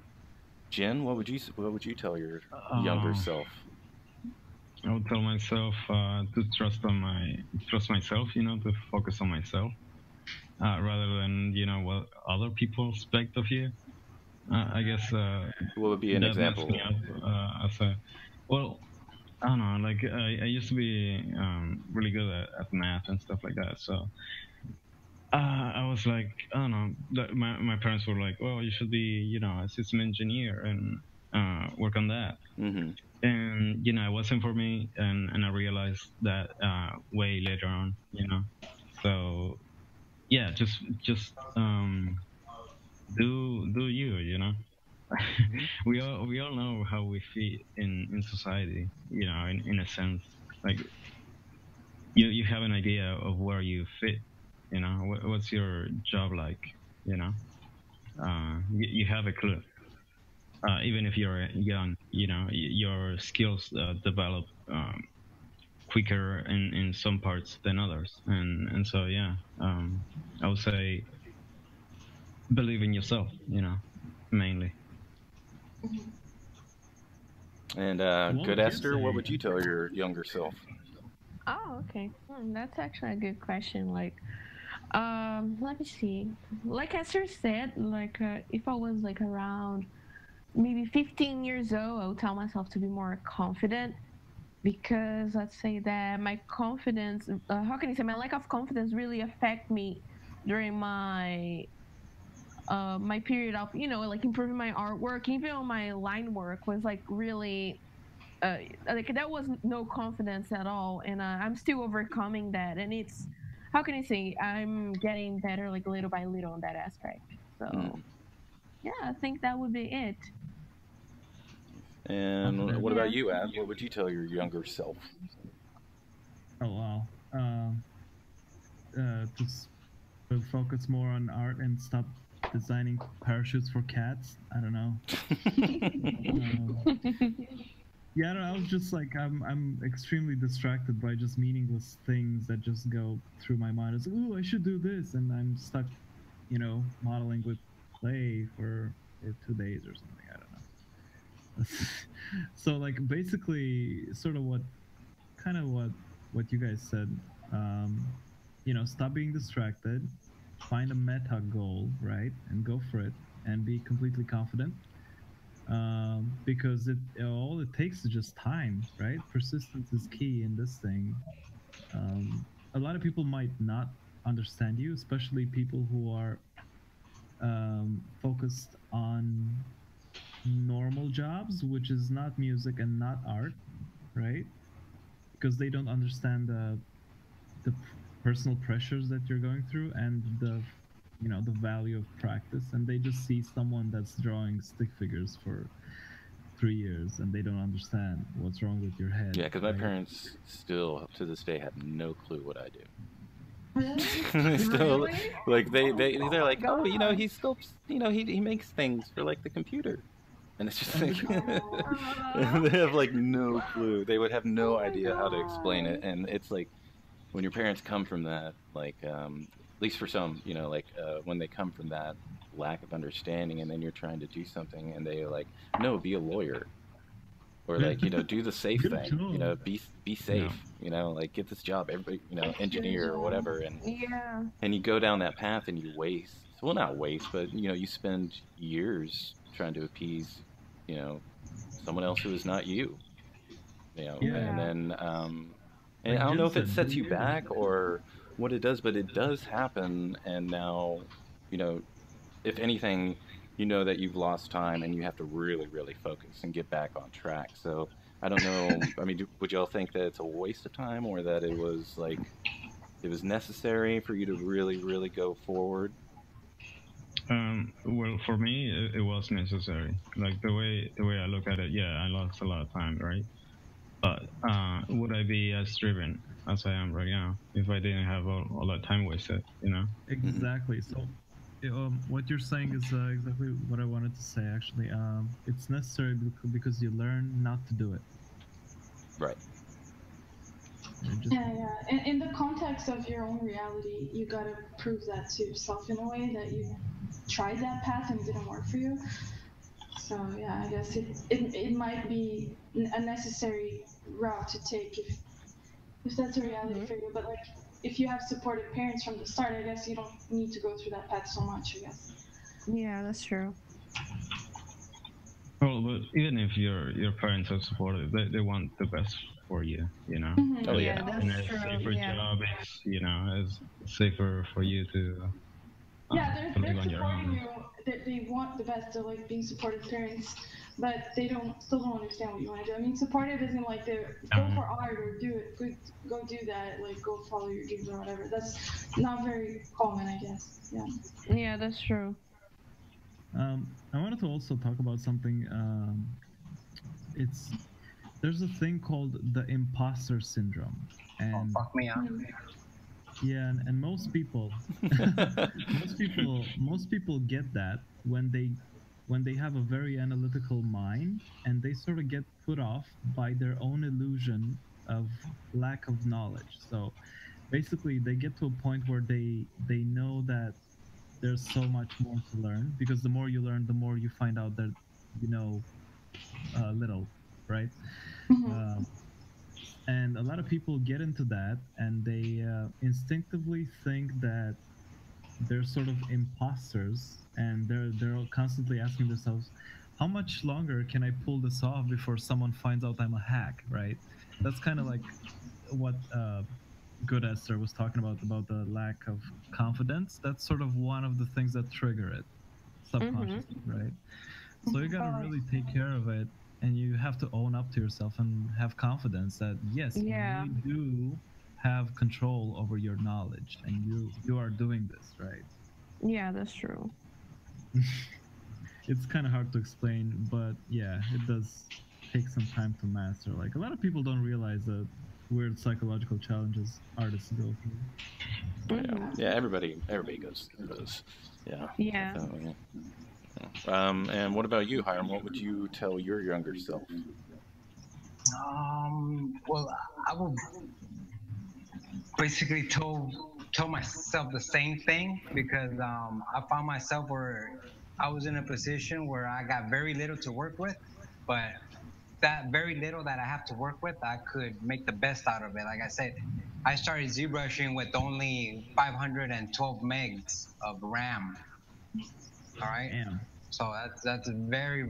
Speaker 1: Jen, what would you tell your younger self?
Speaker 6: I would tell myself to trust myself, you know, to focus on myself, rather than, you know, what other people expect of you. I guess.
Speaker 1: What would be an example?
Speaker 6: Well, I don't know. Like I used to be really good at math and stuff like that. So I was like, I don't know. My parents were like, well, you should be, you know, a system engineer and work on that.
Speaker 1: Mm-hmm.
Speaker 6: And you know, it wasn't for me, and I realized that way later on, you know. So yeah, just do you know. we all know how we fit in society, you know, in a sense. Like you have an idea of where you fit, you know. What's your job like, you know. You have a clue. Even if you're young, you know, your skills develop quicker in some parts than others, and so yeah, I would say believe in yourself, mainly.
Speaker 1: And
Speaker 2: What
Speaker 1: good
Speaker 2: would you
Speaker 1: Esther, what
Speaker 2: say?
Speaker 1: would you tell your younger self?
Speaker 7: Oh, okay. That's actually a good question. Let me see. Like Esther said, if I was like around maybe 15 years old, I would tell myself to be more confident because let's say that my confidence, how can you say, my lack of confidence really affect me during my period of like improving my artwork, even on my line work was like really like that was no confidence at all, and I'm still overcoming that, and it's how can I say I'm getting better like little by little on that aspect. So yeah, I think that would be it.
Speaker 1: And what
Speaker 7: Yeah.
Speaker 1: about you, Ad? What would you tell your younger self?
Speaker 2: Oh wow. Just focus more on art and stop designing parachutes for cats. I don't know. Yeah, I don't know, I was just like I'm extremely distracted by just meaningless things that just go through my mind. It's like, ooh, I should do this, and I'm stuck, modeling with clay for 2 days or something. I don't know. So like basically, sort of what you guys said. Stop being distracted, find a meta goal, right, and go for it, and be completely confident. Because all it takes is just time, right? Persistence is key in this thing. A lot of people might not understand you, especially people who are focused on normal jobs, which is not music and not art, right? Because they don't understand the personal pressures that you're going through and the value of practice, and they just see someone that's drawing stick figures for 3 years and they don't understand what's wrong with your head.
Speaker 1: Yeah, because my
Speaker 2: right?
Speaker 1: parents still to this day have no clue what I do.
Speaker 4: Really?
Speaker 1: Still,
Speaker 7: Really?
Speaker 1: like they're like, oh,
Speaker 7: God.
Speaker 1: he sculpts, he makes things for like the computer, and it's just
Speaker 2: And
Speaker 1: like
Speaker 7: Aw.
Speaker 1: they have like no clue. They would have no
Speaker 7: Oh my
Speaker 1: idea how to explain it,
Speaker 7: God.
Speaker 1: and it's like when your parents come from that, like at least for some, when they come from that lack of understanding, and then you're trying to do something, and they like, no, be a lawyer, or like do the safe
Speaker 2: Good
Speaker 1: thing,
Speaker 2: job.
Speaker 1: be safe, like get this job, everybody,
Speaker 4: Good
Speaker 1: engineer or
Speaker 4: job.
Speaker 1: whatever, and
Speaker 7: Yeah.
Speaker 1: you go down that path and you waste, well, not waste, but you spend years trying to appease, you know someone else who is not you,
Speaker 2: Yeah,
Speaker 1: and
Speaker 7: Yeah.
Speaker 1: then and
Speaker 2: like
Speaker 1: I don't know
Speaker 2: Jin
Speaker 1: if it
Speaker 2: said, do
Speaker 1: sets you
Speaker 2: you.
Speaker 1: back or what it does, but it does happen, and now, you know if anything, you know that you've lost time and you have to really, really focus and get back on track. So I don't know. I mean, would y'all think that it's a waste of time, or that it was like it was necessary for you to really, really go forward?
Speaker 6: Well, for me, it was necessary. Like the way I look at it, yeah, I lost a lot of time, right? But would I be as driven as I am right now if I didn't have all that time wasted?
Speaker 2: Exactly. So, what you're saying is exactly what I wanted to say. Actually, it's necessary because you learn not to do it.
Speaker 1: Right.
Speaker 4: Yeah. And in the context of your own reality, you gotta prove that to yourself in a way that you tried that path and it didn't work for you. So yeah, I guess it might be a necessary route to take if that's a reality for you. But like if you have supportive parents from the start, I guess you don't need to go through that path so much, I guess.
Speaker 7: Yeah, that's true.
Speaker 6: Well, but even if your parents are supportive, they want the best for you.
Speaker 1: Oh
Speaker 7: Yeah,
Speaker 1: yeah.
Speaker 6: And
Speaker 7: that's
Speaker 6: a
Speaker 7: true.
Speaker 6: safer
Speaker 7: Yeah.
Speaker 6: job is safer for you to
Speaker 4: Yeah,
Speaker 6: to
Speaker 4: they're
Speaker 6: live on your
Speaker 4: supporting
Speaker 6: own.
Speaker 4: you. They want the best. They're like being supportive parents, but they still don't understand what you want to do. I mean, supportive isn't like they're go for art or do it, go do that, like go follow your dreams or whatever. That's not very common, I guess. Yeah.
Speaker 7: Yeah, that's true.
Speaker 2: I wanted to also talk about something. It's There's a thing called the imposter syndrome,
Speaker 5: Oh,
Speaker 2: and
Speaker 5: fuck me up.
Speaker 2: yeah, and most people get that when they have a very analytical mind, and they sort of get put off by their own illusion of lack of knowledge. So basically, they get to a point where they know that there's so much more to learn, because the more you learn, the more you find out that you know little, right?
Speaker 4: Mhm.
Speaker 2: Um, and a lot of people get into that, and they instinctively think that they're sort of imposters, and they're constantly asking themselves, how much longer can I pull this off before someone finds out I'm a hack, right? That's kind of like what good Esther was talking about the lack of confidence. That's sort of one of the things that trigger it subconsciously, right? So you got to
Speaker 7: Oh,
Speaker 2: really take care of it, and you have to own up to yourself and have confidence that yes,
Speaker 7: yeah.
Speaker 2: you do have control over your knowledge, and you are doing this, right?
Speaker 7: Yeah, that's true.
Speaker 2: It's kind of hard to explain, but yeah, it does take some time to master. Like a lot of people don't realize the weird psychological challenges artists go through.
Speaker 7: Hmm.
Speaker 1: Yeah, everybody goes through those. Yeah,
Speaker 7: Yeah.
Speaker 1: definitely. And what about you, Hiram? What would you tell your younger self?
Speaker 5: Well, I will basically told myself the same thing because I found myself where I was in a position where I got very little to work with, but that very little that I have to work with, I could make the best out of it. Like I said, I started ZBrushing with only 512 megs of RAM. All right,
Speaker 2: Damn.
Speaker 5: so that's very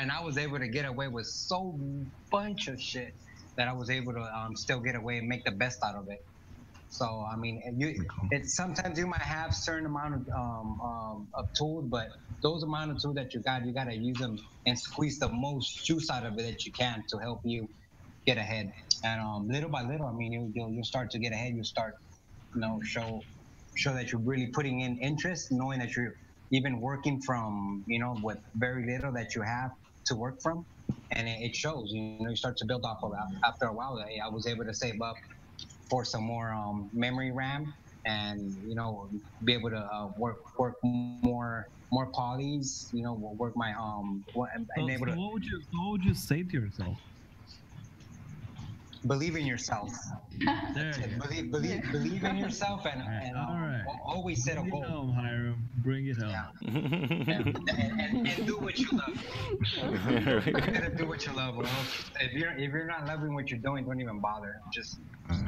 Speaker 5: and I was able to get away with so bunch of shit that I was able to still get away and make the best out of it. So I mean, and it's sometimes you might have certain amount of tools, but those amount of tools that you gotta use them and squeeze the most juice out of it that you can to help you get ahead. And little by little, I mean, you'll start to get ahead. You start, show that you're really putting in interest, knowing that you're even working from, with very little that you have to work from, and it shows. You start to build off of that. After a while, I was able to save up for some more memory RAM, and be able to work more polys. Work my and able
Speaker 2: So
Speaker 5: to
Speaker 2: what would you say to yourself?
Speaker 5: believe in yourself.
Speaker 2: There
Speaker 5: That's
Speaker 2: you
Speaker 5: it.
Speaker 2: go.
Speaker 5: Believe in yourself, and
Speaker 2: All right.
Speaker 5: always set a
Speaker 2: Bring it
Speaker 5: goal.
Speaker 2: home, Hiram. Bring it home.
Speaker 5: Yeah, and do what you love. You gotta do what you love. Or else if you're not loving what you're doing, don't even bother. Just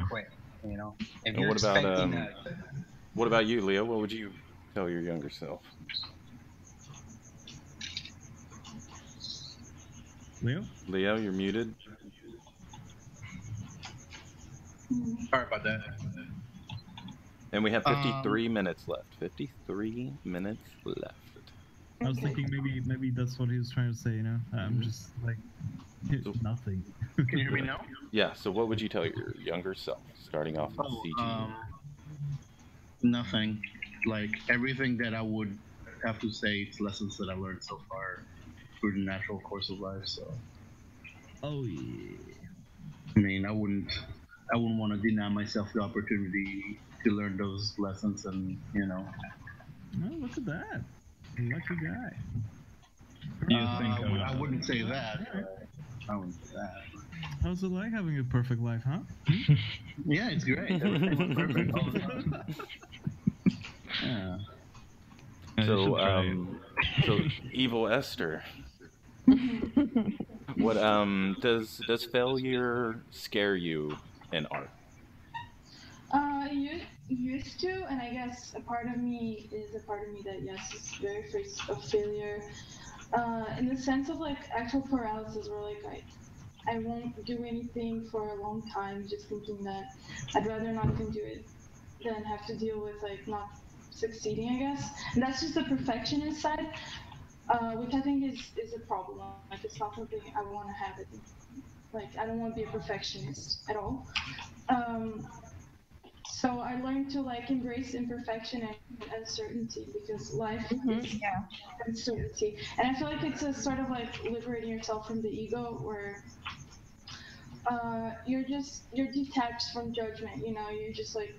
Speaker 5: quit. If
Speaker 1: And
Speaker 5: you're expecting a
Speaker 1: what about you, Leo? What would you tell your younger self?
Speaker 2: Leo?
Speaker 1: Leo, you're muted.
Speaker 8: Sorry about that.
Speaker 1: And we have
Speaker 8: Um,
Speaker 1: 53 minutes left. 53 minutes left.
Speaker 2: I was thinking maybe that's what he was trying to say, I'm
Speaker 1: Mhm.
Speaker 2: just like
Speaker 1: So-
Speaker 2: nothing.
Speaker 8: can you hear me now?
Speaker 1: Yeah, so what would you tell your younger self starting off in
Speaker 8: Oh,
Speaker 1: CG?
Speaker 8: nothing. Like everything that I would have to say, it's lessons that I learned so far through the natural course of life. So,
Speaker 2: Oh yeah.
Speaker 8: I mean, I wouldn't want to deny myself the opportunity to learn those lessons, and
Speaker 2: Oh, look at that. Lucky guy.
Speaker 6: You think
Speaker 8: I wouldn't say that.
Speaker 2: Alright.
Speaker 8: I wouldn't say that.
Speaker 2: How's it like having a perfect life, huh?
Speaker 8: Yeah, it's great. Everything was perfect all the time. Yeah.
Speaker 6: you should try it.
Speaker 1: So evil Esther, what does failure scare you in art?
Speaker 4: Used to, and I guess a part of me that yes is very afraid of failure. In the sense of like actual paralysis, where like I won't do anything for a long time, just thinking that I'd rather not even do it than have to deal with like not succeeding, I guess. And that's just the perfectionist side, which I think is a problem. Like it's not something I want to have. I think like I don't want to be a perfectionist at all. Um, so I learned to like embrace imperfection and uncertainty because life is
Speaker 7: Yeah.
Speaker 4: uncertainty, and I feel like it's a sort of like liberating yourself from the ego, where you're detached from judgment. You're just like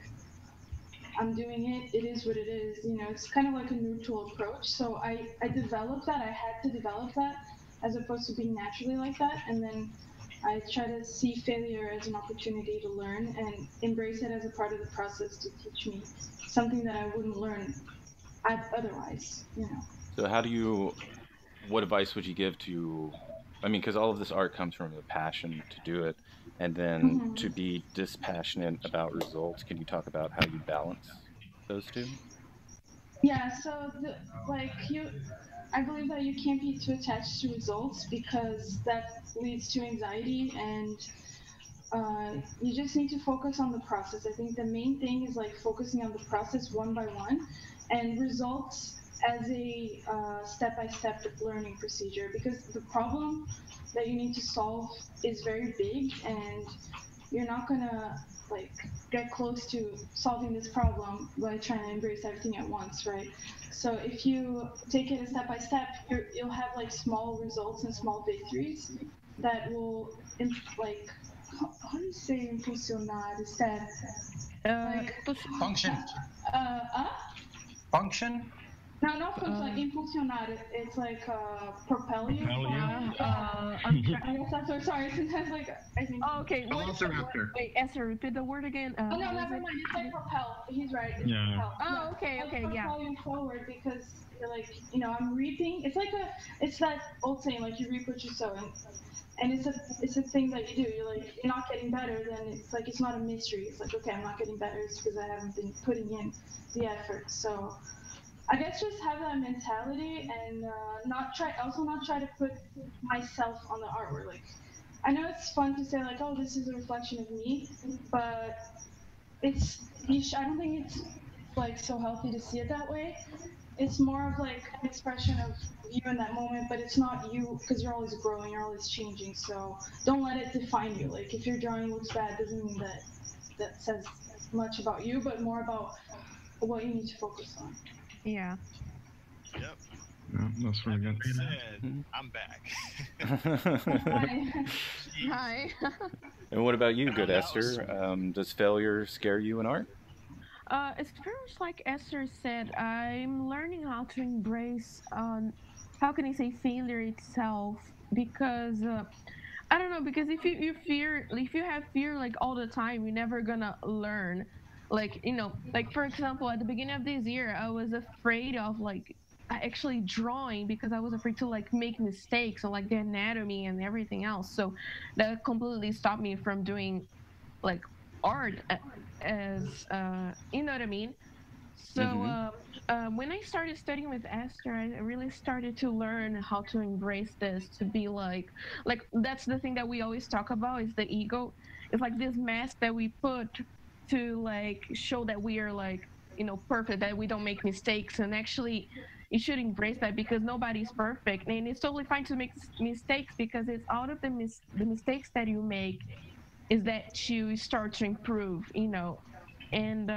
Speaker 4: I'm doing it. It is what it is. It's kind of like a neutral approach. So I developed that. I had to develop that as opposed to being naturally like that, and then I try to see failure as an opportunity to learn and embrace it as a part of the process to teach me something that I wouldn't learn otherwise, you know.
Speaker 1: So how do you, what advice would you give to, I mean, because all of this art comes from a passion to do it, and then to
Speaker 4: Mhm.
Speaker 1: be dispassionate about results. Can you talk about how you balance those two?
Speaker 4: Yeah, so I believe that you can't be too attached to results because that leads to anxiety, and you just need to focus on the process. I think the main thing is like focusing on the process one by one, and results as a step-by-step learning procedure, because the problem that you need to solve is very big, and you're not gonna like get close to solving this problem by trying to embrace everything at once, right? So if you take it a step by step, you'll have like small results and small victories that will like how do you say impulsionar? Is that like
Speaker 5: Function.
Speaker 4: uh, uh
Speaker 5: Function.
Speaker 4: no, not function, impulsionar. It's like propel you
Speaker 6: Propel you.
Speaker 4: forward. Yeah.
Speaker 7: I'm
Speaker 4: I guess that's what. Sorry, sometimes like I think.
Speaker 7: Oh, okay, what is the word?
Speaker 8: Velociraptor.
Speaker 7: Wait, Esther, repeat the word again.
Speaker 4: Oh no,
Speaker 7: How is
Speaker 4: never
Speaker 7: it?
Speaker 4: mind. It's like propel. He's right. It's
Speaker 6: Yeah.
Speaker 4: propel.
Speaker 7: Oh,
Speaker 4: Yeah.
Speaker 7: okay,
Speaker 4: Like
Speaker 7: okay, yeah.
Speaker 4: propel you forward because you're like, you know, I'm reaping. It's like it's that old saying, like you reap what you sow, and it's a thing that you do. You're like, you're not getting better, then it's like it's not a mystery. It's like, okay, I'm not getting better. It's because I haven't been putting in the effort. So I guess just have that mentality and not try to put myself on the artwork. Like, I know it's fun to say like, oh, this is a reflection of me, but I don't think it's like so healthy to see it that way. It's more of like an expression of you in that moment, but it's not you because you're always growing, you're always changing. So don't let it define you. Like if your drawing looks bad, doesn't mean that that says much about you, but more about what you need to focus on.
Speaker 7: Yeah.
Speaker 3: Yep.
Speaker 6: Yeah, that's really
Speaker 3: That
Speaker 6: good.
Speaker 3: being said, I'm back.
Speaker 7: Hi.
Speaker 1: And what about you,
Speaker 3: Oh,
Speaker 1: good
Speaker 3: that was
Speaker 1: Esther?
Speaker 3: smooth.
Speaker 1: Does failure scare you in art?
Speaker 7: It's very much like Esther said. I'm learning how to embrace, how can I say, failure itself, because I don't know, because if you have fear like all the time, you're never gonna learn. Like, you know, like for example, at the beginning of this year, I was afraid of like actually drawing because I was afraid to like make mistakes on like the anatomy and everything else. So that completely stopped me from doing like art as you know what I mean. So
Speaker 1: Mm-hmm.
Speaker 7: when I started studying with Esther, I really started to learn how to embrace this, to be like that's the thing that we always talk about is the ego. It's like this mask that we put to like show that we are like, you know, perfect, that we don't make mistakes, and actually you should embrace that because nobody's perfect, and it's totally fine to make mistakes because it's out of the mistakes that you make is that you start to improve, you know. And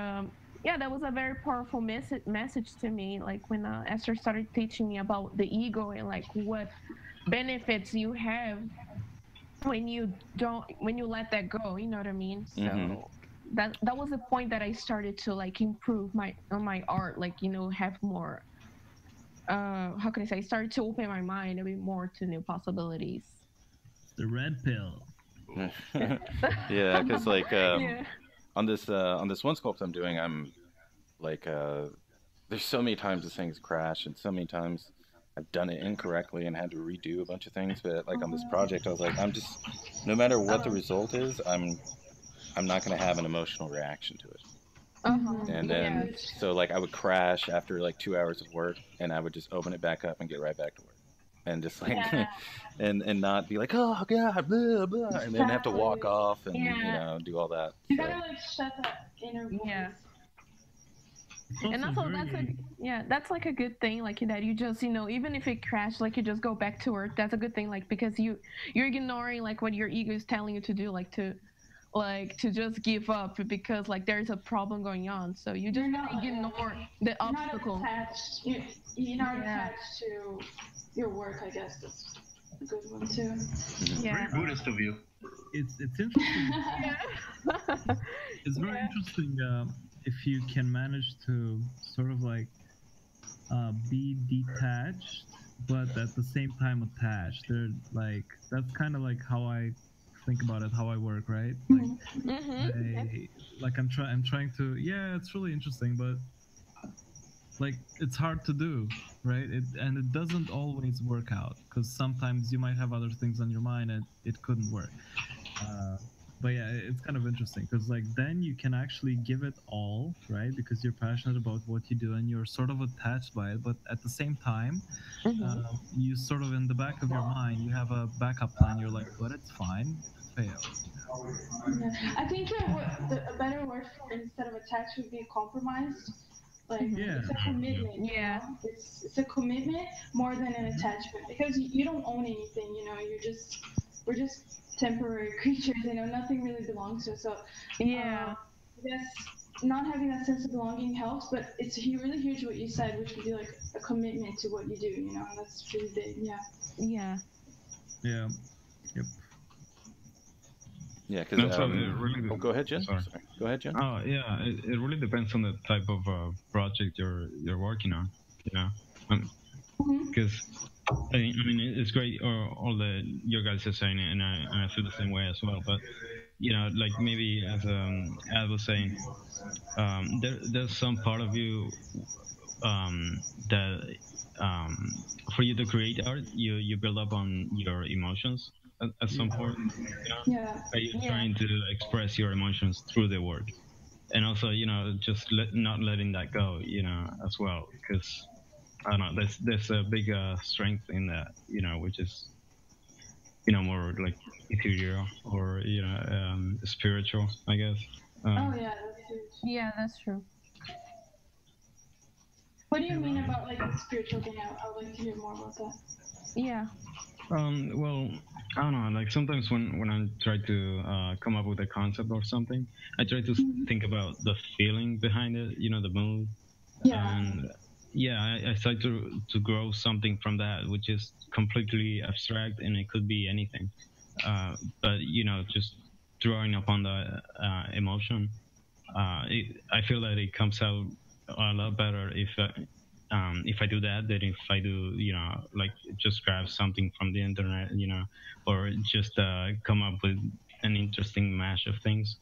Speaker 7: yeah, that was a very powerful message to me, like when Esther started teaching me about the ego and like what benefits you have when you don't, when you let that go, you know what I mean.
Speaker 1: Mm-hmm.
Speaker 7: So that was the point that I started to like improve my on my art, like, you know, have more how can I say, started to open my mind a bit more to new possibilities.
Speaker 2: The red pill.
Speaker 1: Yeah, because like
Speaker 7: Yeah.
Speaker 1: on this one sculpt I'm doing, I'm like there's so many times this thing's crashed and so many times I've done it incorrectly and had to redo a bunch of things. But like on this project, I was like, I'm just no matter what the result is, I'm not gonna have an emotional reaction to it. And then
Speaker 7: Yes.
Speaker 1: so like I would crash after like 2 hours of work, and I would just open it back up and get right back to work, and just like
Speaker 4: Yeah.
Speaker 1: and not be like, oh god, blah, blah, and then have to walk
Speaker 4: Exactly.
Speaker 1: off and
Speaker 4: Yeah.
Speaker 1: do all that.
Speaker 4: You
Speaker 1: So
Speaker 4: gotta like shut that inner voice.
Speaker 7: Yeah.
Speaker 2: It's
Speaker 7: And
Speaker 2: also
Speaker 7: also that's a
Speaker 2: very
Speaker 7: yeah, that's like a good thing, like that you just, you know, even if it crashed, like you just go back to work. That's a good thing, like because you're ignoring like what your ego is telling you to do, like to just give up because like there's a problem going on. So you just ignore the
Speaker 4: You're not
Speaker 7: obstacle.
Speaker 4: attached. You're not
Speaker 7: Yeah.
Speaker 4: attached to your work. I guess that's a good one too.
Speaker 7: Yeah.
Speaker 8: Very Buddhist of you.
Speaker 2: it's interesting. It's very
Speaker 7: Yeah.
Speaker 2: interesting if you can manage to sort of like be detached, but at the same time attached. They're like that's kind of like how I think about it, how I work, right? Like, I'm trying to. Yeah, it's really interesting, but like it's hard to do, right? And it doesn't always work out because sometimes you might have other things on your mind and it couldn't work. But yeah, it's kind of interesting because like then you can actually give it all, right? Because you're passionate about what you do and you're sort of attached by it. But at the same time, you sort of in the back of your mind, you have a backup plan. You're like, but it's fine, it fails.
Speaker 4: Yeah. I think a better word for instead of attached would be compromised. Like it's a commitment.
Speaker 7: Yeah.
Speaker 4: It's a commitment more than an attachment because you don't own anything. We're just temporary creatures. Nothing really belongs to us. So
Speaker 7: Yeah.
Speaker 4: I guess not having that sense of belonging helps, but it's really huge what you said, which would be like a commitment to what you do. And that's really big. Yeah.
Speaker 7: Yeah.
Speaker 2: Yeah. Yep.
Speaker 1: Yeah, because
Speaker 6: really
Speaker 1: go ahead, Jen.
Speaker 6: Sorry.
Speaker 1: Go ahead, Jen.
Speaker 6: Oh yeah, it really depends on the type of project you're working on, because I mean it's great all the your guys are saying it, and I feel the same way as well. But like maybe as Ad was saying, there's some part of you that for you to create art, you build up on your emotions at some point.
Speaker 4: Yeah.
Speaker 6: Are you trying to express your emotions through the work? And also, just not letting that go, as well, because I don't know, there's a big strength in that, which is, more like ethereal or spiritual, I guess.
Speaker 4: Oh yeah, that's huge.
Speaker 7: Yeah, that's true.
Speaker 4: What do you mean about like the spiritual thing? I would like to hear more about that.
Speaker 7: Yeah.
Speaker 6: Well, I don't know. Like sometimes when I try to come up with a concept or something, I try to think about the feeling behind it. The mood.
Speaker 4: Yeah.
Speaker 6: And yeah, I try to grow something from that, which is completely abstract, and it could be anything. But just drawing upon the emotion, I feel that it comes out a lot better if I do that than if I do, like just grab something from the internet, or just come up with an interesting mash of things.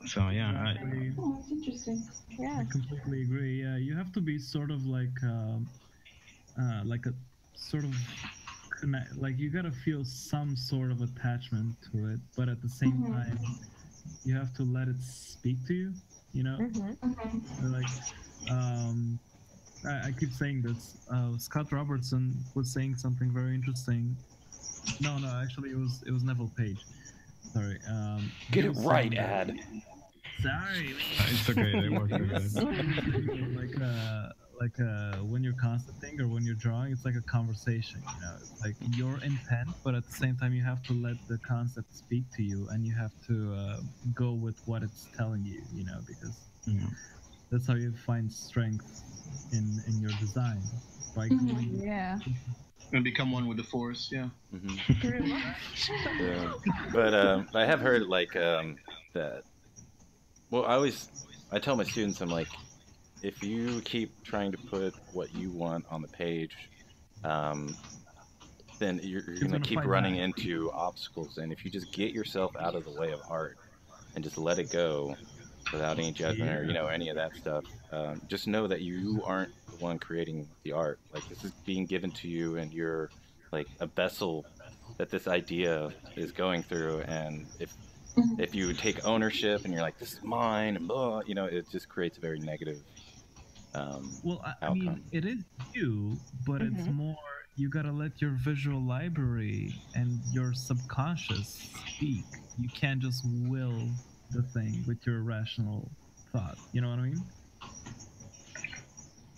Speaker 6: So yeah,
Speaker 4: that's interesting.
Speaker 7: Yeah.
Speaker 2: I completely agree. Yeah, you have to be sort of like a sort of connect. Like you gotta feel some sort of attachment to it, but at the same time, you have to let it speak to you. Like I keep saying this. Scott Robertson was saying something very interesting. No, actually, it was Neville Page. Sorry.
Speaker 1: Get it right, Ad.
Speaker 2: Sorry.
Speaker 6: It's okay. They work together.
Speaker 2: Like when you're concepting or when you're drawing, it's like a conversation. It's like your intent, but at the same time, you have to let the concept speak to you, and you have to go with what it's telling you. Because that's how you find strength in your design. By going,
Speaker 8: And become one with the force. Yeah.
Speaker 7: Pretty much.
Speaker 1: Yeah. But I have heard like that. Well, I tell my students, I'm like, if you keep trying to put what you want on the page, then you're going to keep running into obstacles. And if you just get yourself out of the way of art and just let it go without any judgment or, any of that stuff, just know that you aren't the one creating the art. Like, this is being given to you, and you're like a vessel that this idea is going through. And if you take ownership and you're like, this is mine, and blah, it just creates a very negative
Speaker 2: well, I
Speaker 1: outcome.
Speaker 2: mean, it is you, but it's more you gotta let your visual library and your subconscious speak. You can't just will the thing with your rational thought. You know what I mean?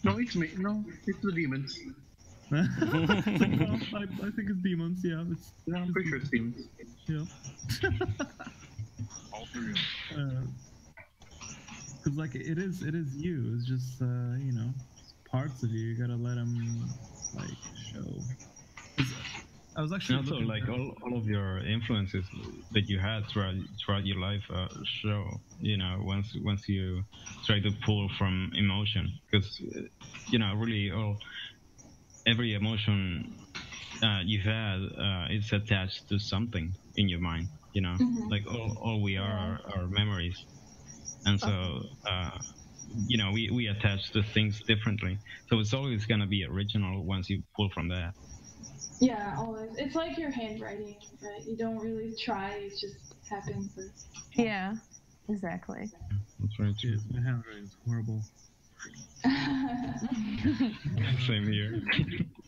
Speaker 8: No, it's me. No, it's the demons.
Speaker 2: I think it's demons. Yeah,
Speaker 8: I'm pretty sure it's demons.
Speaker 2: Yeah.
Speaker 3: All three.
Speaker 2: Because like it is you. It's just parts of you. You gotta let them like show. I was actually
Speaker 6: also like all of your influences that you had throughout your life show. Once you try to pull from emotion, because really every emotion you've had, it's attached to something in your mind. You know, like all we are memories, and so you know we attach to things differently. So it's always gonna be original once you pull from that.
Speaker 4: Yeah, always. It's like your handwriting, right? You don't really try; it just happens.
Speaker 7: Yeah, exactly.
Speaker 6: That's right.
Speaker 2: Yes, my handwriting is horrible.
Speaker 6: Same here.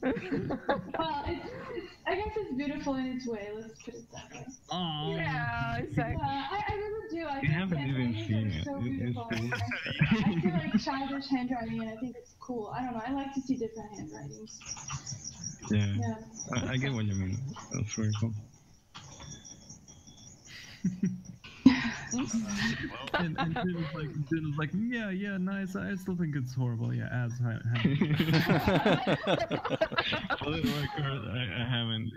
Speaker 4: Well, I guess it's beautiful in its way. Let's put it that way.
Speaker 2: Oh.
Speaker 7: Yeah, exactly.
Speaker 4: I really do. I
Speaker 6: You
Speaker 4: think
Speaker 6: haven't even seen
Speaker 4: handwritings
Speaker 6: it.
Speaker 4: are so
Speaker 6: It's
Speaker 4: beautiful. I feel like childish handwriting, and I think it's cool. I don't know. I like to see different handwritings.
Speaker 6: Yeah.
Speaker 4: Yeah.
Speaker 6: I get what you mean. That's very cool.
Speaker 2: And Jin was like, yeah, nice. I still think it's horrible. Yeah, as
Speaker 6: For the record, I haven't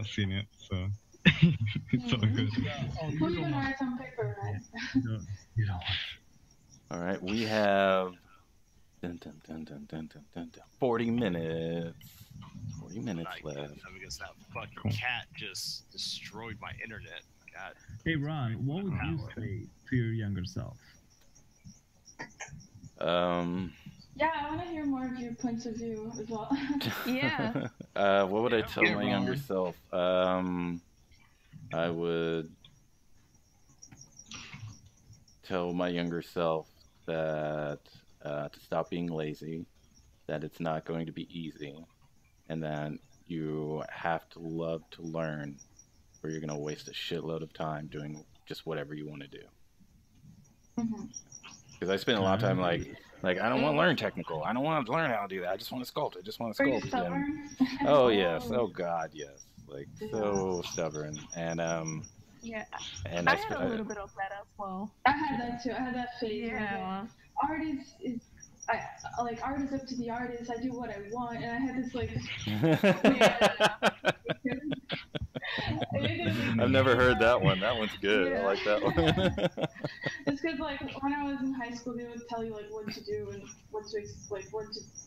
Speaker 6: seen it, so it's all good.
Speaker 4: Who even writes on paper, right?
Speaker 2: You don't watch.
Speaker 1: All right, we have 40 minutes. 40 minutes left.
Speaker 3: Because that fucking cat just destroyed my internet. God.
Speaker 2: Hey Ron, what would you say to your younger self?
Speaker 4: Yeah, I want to hear more of your points of view as well.
Speaker 7: Yeah.
Speaker 1: What would I tell my younger self? I would tell my younger self that to stop being lazy, that it's not going to be easy, and that you have to love to learn, or you're going to waste a shitload of time doing just whatever you want to do. Because I spend a lot of time like I don't want to learn technical. I don't want to learn how to do that. I just want to sculpt. I just want to
Speaker 4: Are you
Speaker 1: sculpt.
Speaker 4: stubborn?
Speaker 1: Oh yes. Oh God, yes. Like so stubborn. And
Speaker 7: Yeah.
Speaker 1: And
Speaker 7: I had a little bit of that as well.
Speaker 4: I had that too. I had that phase.
Speaker 7: Yeah.
Speaker 4: Art is art is up to the artist. I do what I want, and I had this like.
Speaker 1: I've never heard that one. That one's good.
Speaker 4: Yeah.
Speaker 1: I like that one.
Speaker 4: It's because like when I was in high school, they would tell you like what to do and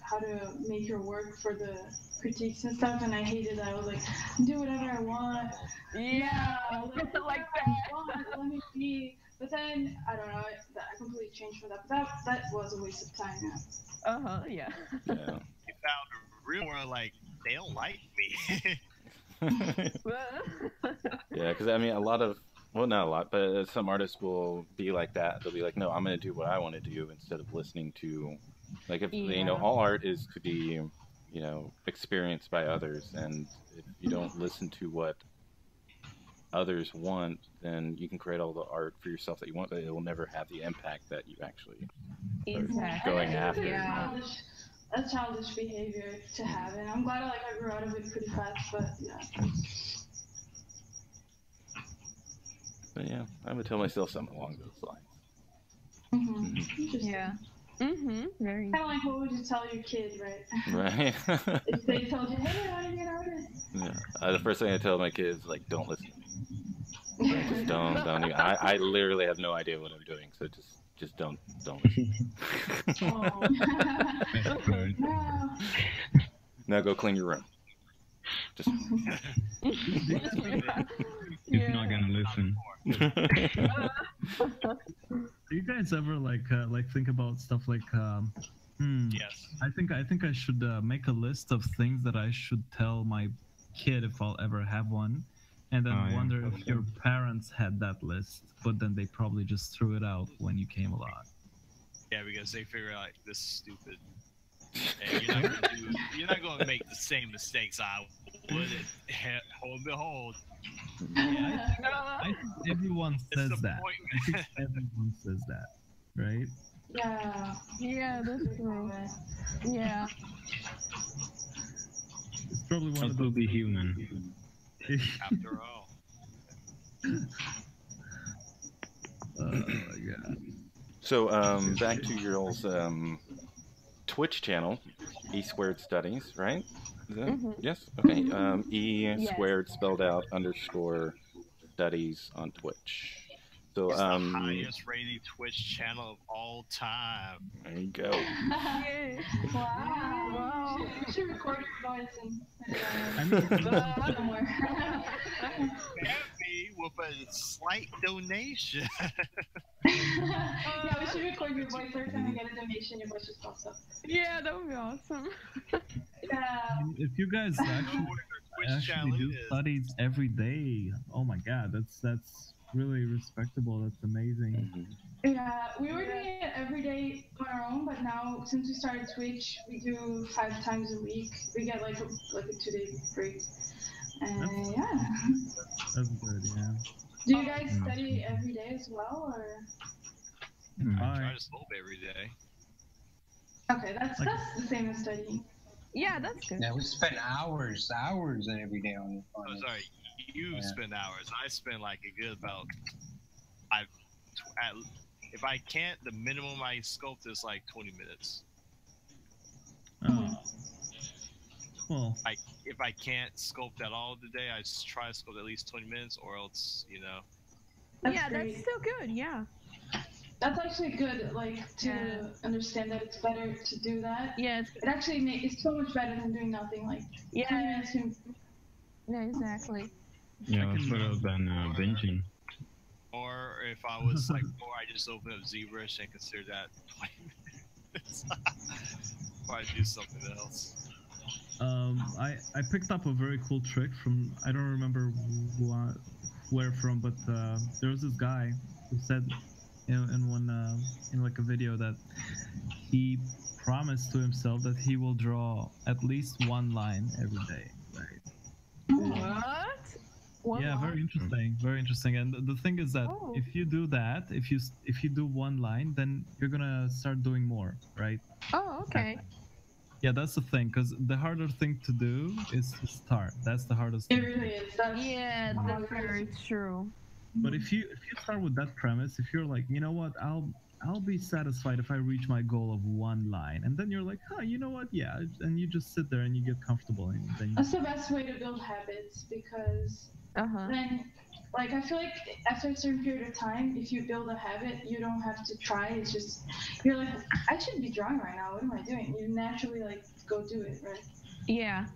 Speaker 4: how to make your work for the critiques and stuff, and I hated that. I was like, do whatever I want.
Speaker 7: Yeah, like that.
Speaker 4: Let me be. But then I don't know. I completely changed from that. But that was a waste of time. Yeah.
Speaker 7: Yeah.
Speaker 1: Yeah.
Speaker 3: You found a real world like they don't like me.
Speaker 1: Yeah, because I mean, not a lot, but some artists will be like that. They'll be like, no, I'm going to do what I want to do instead of listening to, like, if you know, all art is to be, you know, experienced by others, and if you don't listen to what others want, then you can create all the art for yourself that you want, but it will never have the impact that you actually are going after.
Speaker 4: Yeah. That's childish behavior to have, and I'm glad I grew out of it pretty fast. But yeah.
Speaker 1: But yeah, I would tell myself something along those lines.
Speaker 4: Interesting.
Speaker 7: Yeah. Very.
Speaker 4: Kind of like what would you tell your kid, right?
Speaker 1: Right.
Speaker 4: If they told you, hey, I want to be an artist.
Speaker 1: Yeah. The first thing I tell my kids is like, don't listen to me. Just don't even. I literally have no idea what I'm doing, so just don't listen.
Speaker 4: Oh. No.
Speaker 1: Now go clean your room. Just.
Speaker 6: He's not gonna listen.
Speaker 2: Do you guys ever like think about stuff like
Speaker 3: Yes.
Speaker 2: I think I should make a list of things that I should tell my kid if I'll ever have one, and then wonder if your parents had that list, but then they probably just threw it out when you came along.
Speaker 3: Yeah, because they figure out this is stupid, and you're not gonna make the same mistakes I would. Hold and behold.
Speaker 2: Yeah, I think everyone says that. I think everyone says that, right?
Speaker 4: Yeah.
Speaker 7: Yeah, that's true. Yeah.
Speaker 2: It's probably one of
Speaker 6: To
Speaker 2: those.
Speaker 6: be human.
Speaker 3: After all.
Speaker 2: Yeah.
Speaker 1: So back to your old Twitch channel, E Squared Studies, right? Is that? Yes. Okay. E
Speaker 7: Yes.
Speaker 1: Squared spelled out _ studies on Twitch. So
Speaker 3: It's the highest rated Twitch channel of all time.
Speaker 1: there you go.
Speaker 7: Yeah.
Speaker 4: Wow. You should record your voice and
Speaker 2: I mean,
Speaker 4: somewhere.
Speaker 3: Maybe with a slight donation.
Speaker 4: Yeah, we should record your voice every time we get a donation. Your voice just pops up.
Speaker 7: Yeah, that would be awesome.
Speaker 4: Yeah.
Speaker 2: if you guys actually do studies every day, oh my god, that's really respectable. That's amazing.
Speaker 1: Mm-hmm.
Speaker 4: Yeah, we were doing it every day on our own, but now since we started Twitch, we do 5 times a week. We get like a 2-day break, and yeah.
Speaker 2: That's good, yeah.
Speaker 4: Do you guys study every day as well, or?
Speaker 3: I try to sleep every day.
Speaker 4: Okay, that's the same as studying.
Speaker 7: Yeah, that's good.
Speaker 5: Yeah, we spend hours and every day on
Speaker 3: Oh,
Speaker 5: it.
Speaker 3: sorry, you spend hours. I spend like a good about. If I can't, the minimum I sculpt is like 20 minutes.
Speaker 2: Oh. Cool.
Speaker 3: If I can't sculpt at all today, I try to sculpt at least 20 minutes, or else, you know.
Speaker 7: That's still good. Yeah.
Speaker 4: That's actually good, like, to understand that it's better to do that.
Speaker 7: Yes.
Speaker 4: It actually it's so much better than doing nothing. Like, 20 minutes can...
Speaker 7: Yeah, exactly.
Speaker 6: Yeah, that's better than binging.
Speaker 3: Or if I was like, or I just open up ZBrush and consider that 20 minutes. Or I do something else.
Speaker 2: I picked up a very cool trick from, I don't remember where from, but there was this guy who said in like a video that he promised to himself that he will draw at least one line every day. Right?
Speaker 7: What?
Speaker 2: Yeah, very interesting. And the thing is that if you do that, if you do one line, then you're gonna start doing more, right?
Speaker 7: Oh, okay.
Speaker 2: Yeah, that's the thing, because the harder thing to do is to start. That's the hardest thing.
Speaker 4: It really is.
Speaker 7: Yeah, that's very true.
Speaker 2: But if you start with that premise, if you're like, you know what, I'll be satisfied if I reach my goal of one line, and then you're like, you know what, yeah, and you just sit there and you get comfortable, and then
Speaker 4: that's the best way to build habits, because then, like, I feel like after a certain period of time, if you build a habit, you don't have to try. It's just, you're like, I shouldn't be drawing right now. What am I doing? You naturally, like, go do it, right?
Speaker 7: Yeah.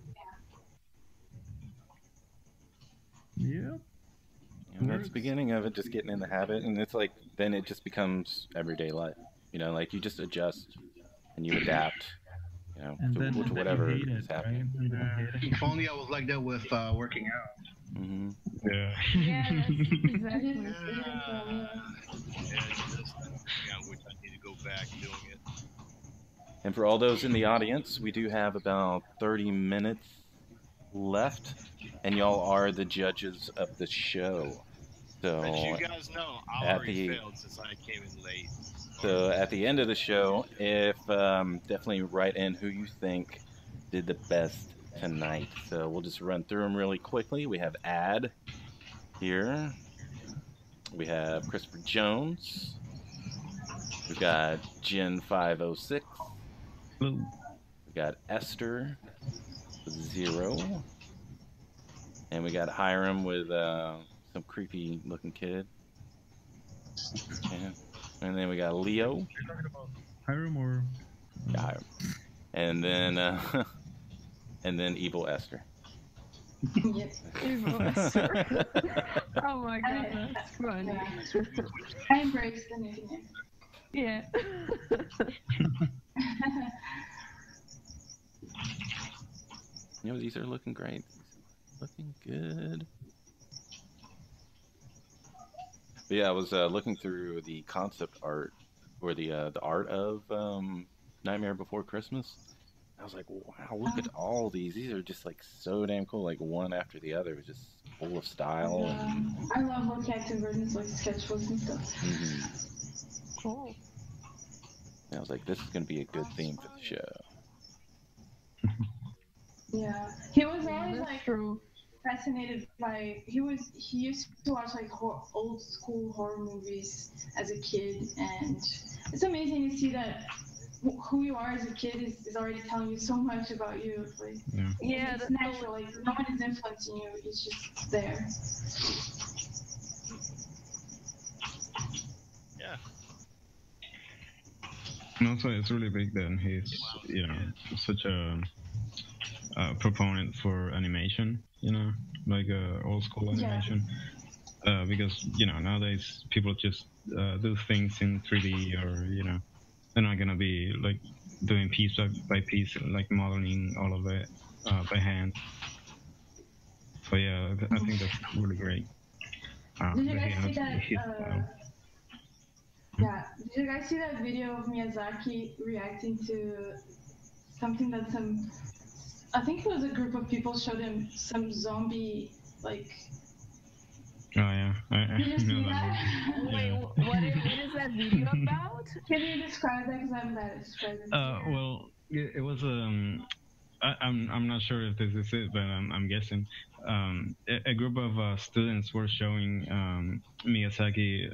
Speaker 2: Yeah.
Speaker 1: And that's the beginning of it, just getting in the habit, and it's like, then it just becomes everyday life. You know, like, you just adjust and you adapt, you know, to whatever is happening.
Speaker 2: Right?
Speaker 8: If only I was like that with working out.
Speaker 1: Mm-hmm.
Speaker 6: Yeah.
Speaker 7: Yeah, exactly.
Speaker 3: Which I need to go back doing it.
Speaker 1: And for all those in the audience, we do have about 30 minutes left, and y'all are the judges of the show. So
Speaker 3: as you guys know, I already failed since I came in late.
Speaker 1: So at the end of the show, if definitely write in who you think did the best tonight. So we'll just run through them really quickly. We have Ad here. We have Christopher Jones. We've got Jen506.
Speaker 6: Hello.
Speaker 1: We got Esther 0. And we got Hiram with some creepy looking kid. And then we got Leo.
Speaker 2: You're talking about Hiram or?
Speaker 1: Yeah, Hiram. And then Evil Esther.
Speaker 7: Evil Esther. Oh my god, that's funny.
Speaker 4: I embrace the new name.
Speaker 7: Yeah.
Speaker 1: You know, these are looking great. Looking good. But yeah, I was looking through the concept art, or the art of Nightmare Before Christmas. I was like, wow, look at all these. These are just like so damn cool, like one after the other, just full of style. And...
Speaker 4: I love looking at conversions, like sketchbooks and stuff.
Speaker 1: Mm-hmm.
Speaker 7: Cool.
Speaker 1: And I was like, this is going to be a good theme for the show.
Speaker 4: Yeah, he was always like fascinated by. He used to watch like old school horror movies as a kid, and it's amazing to see that who you are as a kid is already telling you so much about you. Like,
Speaker 7: yeah,
Speaker 4: it's natural. Like, no one is influencing you. It's just there.
Speaker 6: And also, it's really big that he's, such a proponent for animation, like old school animation. Because, nowadays people just do things in 3D or, they're not going to be like doing piece by piece, like modeling all of it by hand. So yeah, I think that's really great.
Speaker 4: Did you guys see that? Yeah, did you guys see that video of Miyazaki reacting to something that I think it was a group of people showed him some zombie like.
Speaker 6: Oh yeah, I
Speaker 4: Did you see
Speaker 6: know that.
Speaker 7: Wait, what is that video about?
Speaker 4: Can you describe that? Because I'm bad at describing.
Speaker 6: Well, it was I'm not sure if this is it, but I'm guessing. A group of students were showing Miyazaki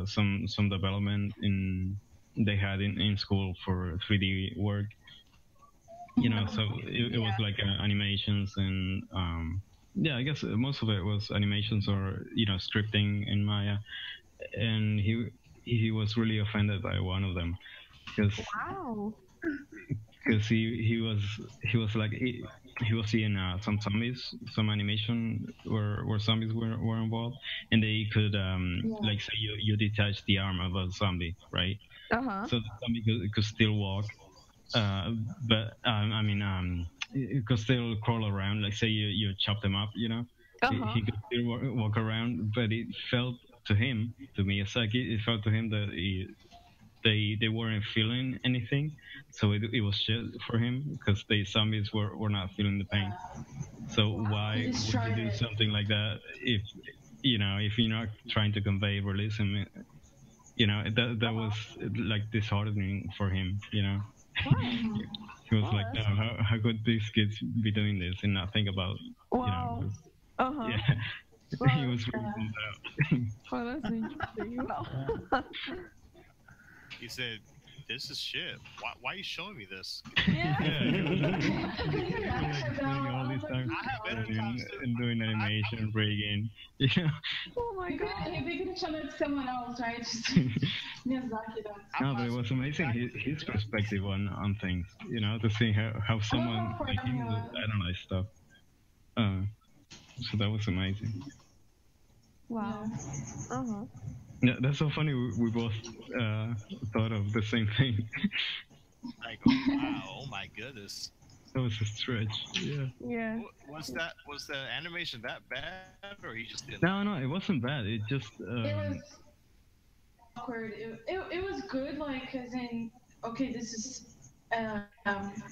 Speaker 6: some development they had in school for 3D work. So it was like animations and I guess most of it was animations or scripting in Maya, and he was really offended by one of them because he was like he was seeing some animation where zombies were involved, and they could like say you detach the arm of a zombie, right? So the zombie could still walk, but it could still crawl around. Like say you chop them up, he could still walk around, but it felt to Miyazaki, it felt to him that they weren't feeling anything, so it was shit for him because the zombies were not feeling the pain. So why would you do something like that if you're not trying to convey realism? That was like disheartening for him. He was like, no, how could these kids be doing this and not think about
Speaker 7: Wow.
Speaker 6: Yeah.
Speaker 7: Well,
Speaker 6: he was really bummed out.
Speaker 7: Well, that's interesting.
Speaker 3: He said, "This is shit. Why are you showing me this?"
Speaker 7: Yeah.
Speaker 6: Like spending all this time and doing animation, rigging.
Speaker 7: Oh my god.
Speaker 4: They could have shown it to someone else, right? Miyazaki does.
Speaker 6: No, but it was amazing his perspective on things. To see how someone like him would analyze stuff. So that was amazing.
Speaker 7: Wow.
Speaker 6: Yeah, that's so funny. We both thought of the same thing.
Speaker 3: Like, wow, oh my goodness.
Speaker 6: That was a stretch. Yeah.
Speaker 7: Yeah.
Speaker 3: Was the animation that bad, or he just didn't?
Speaker 6: No, it wasn't bad. It just.
Speaker 4: It was awkward. It was good, like as in, okay, this is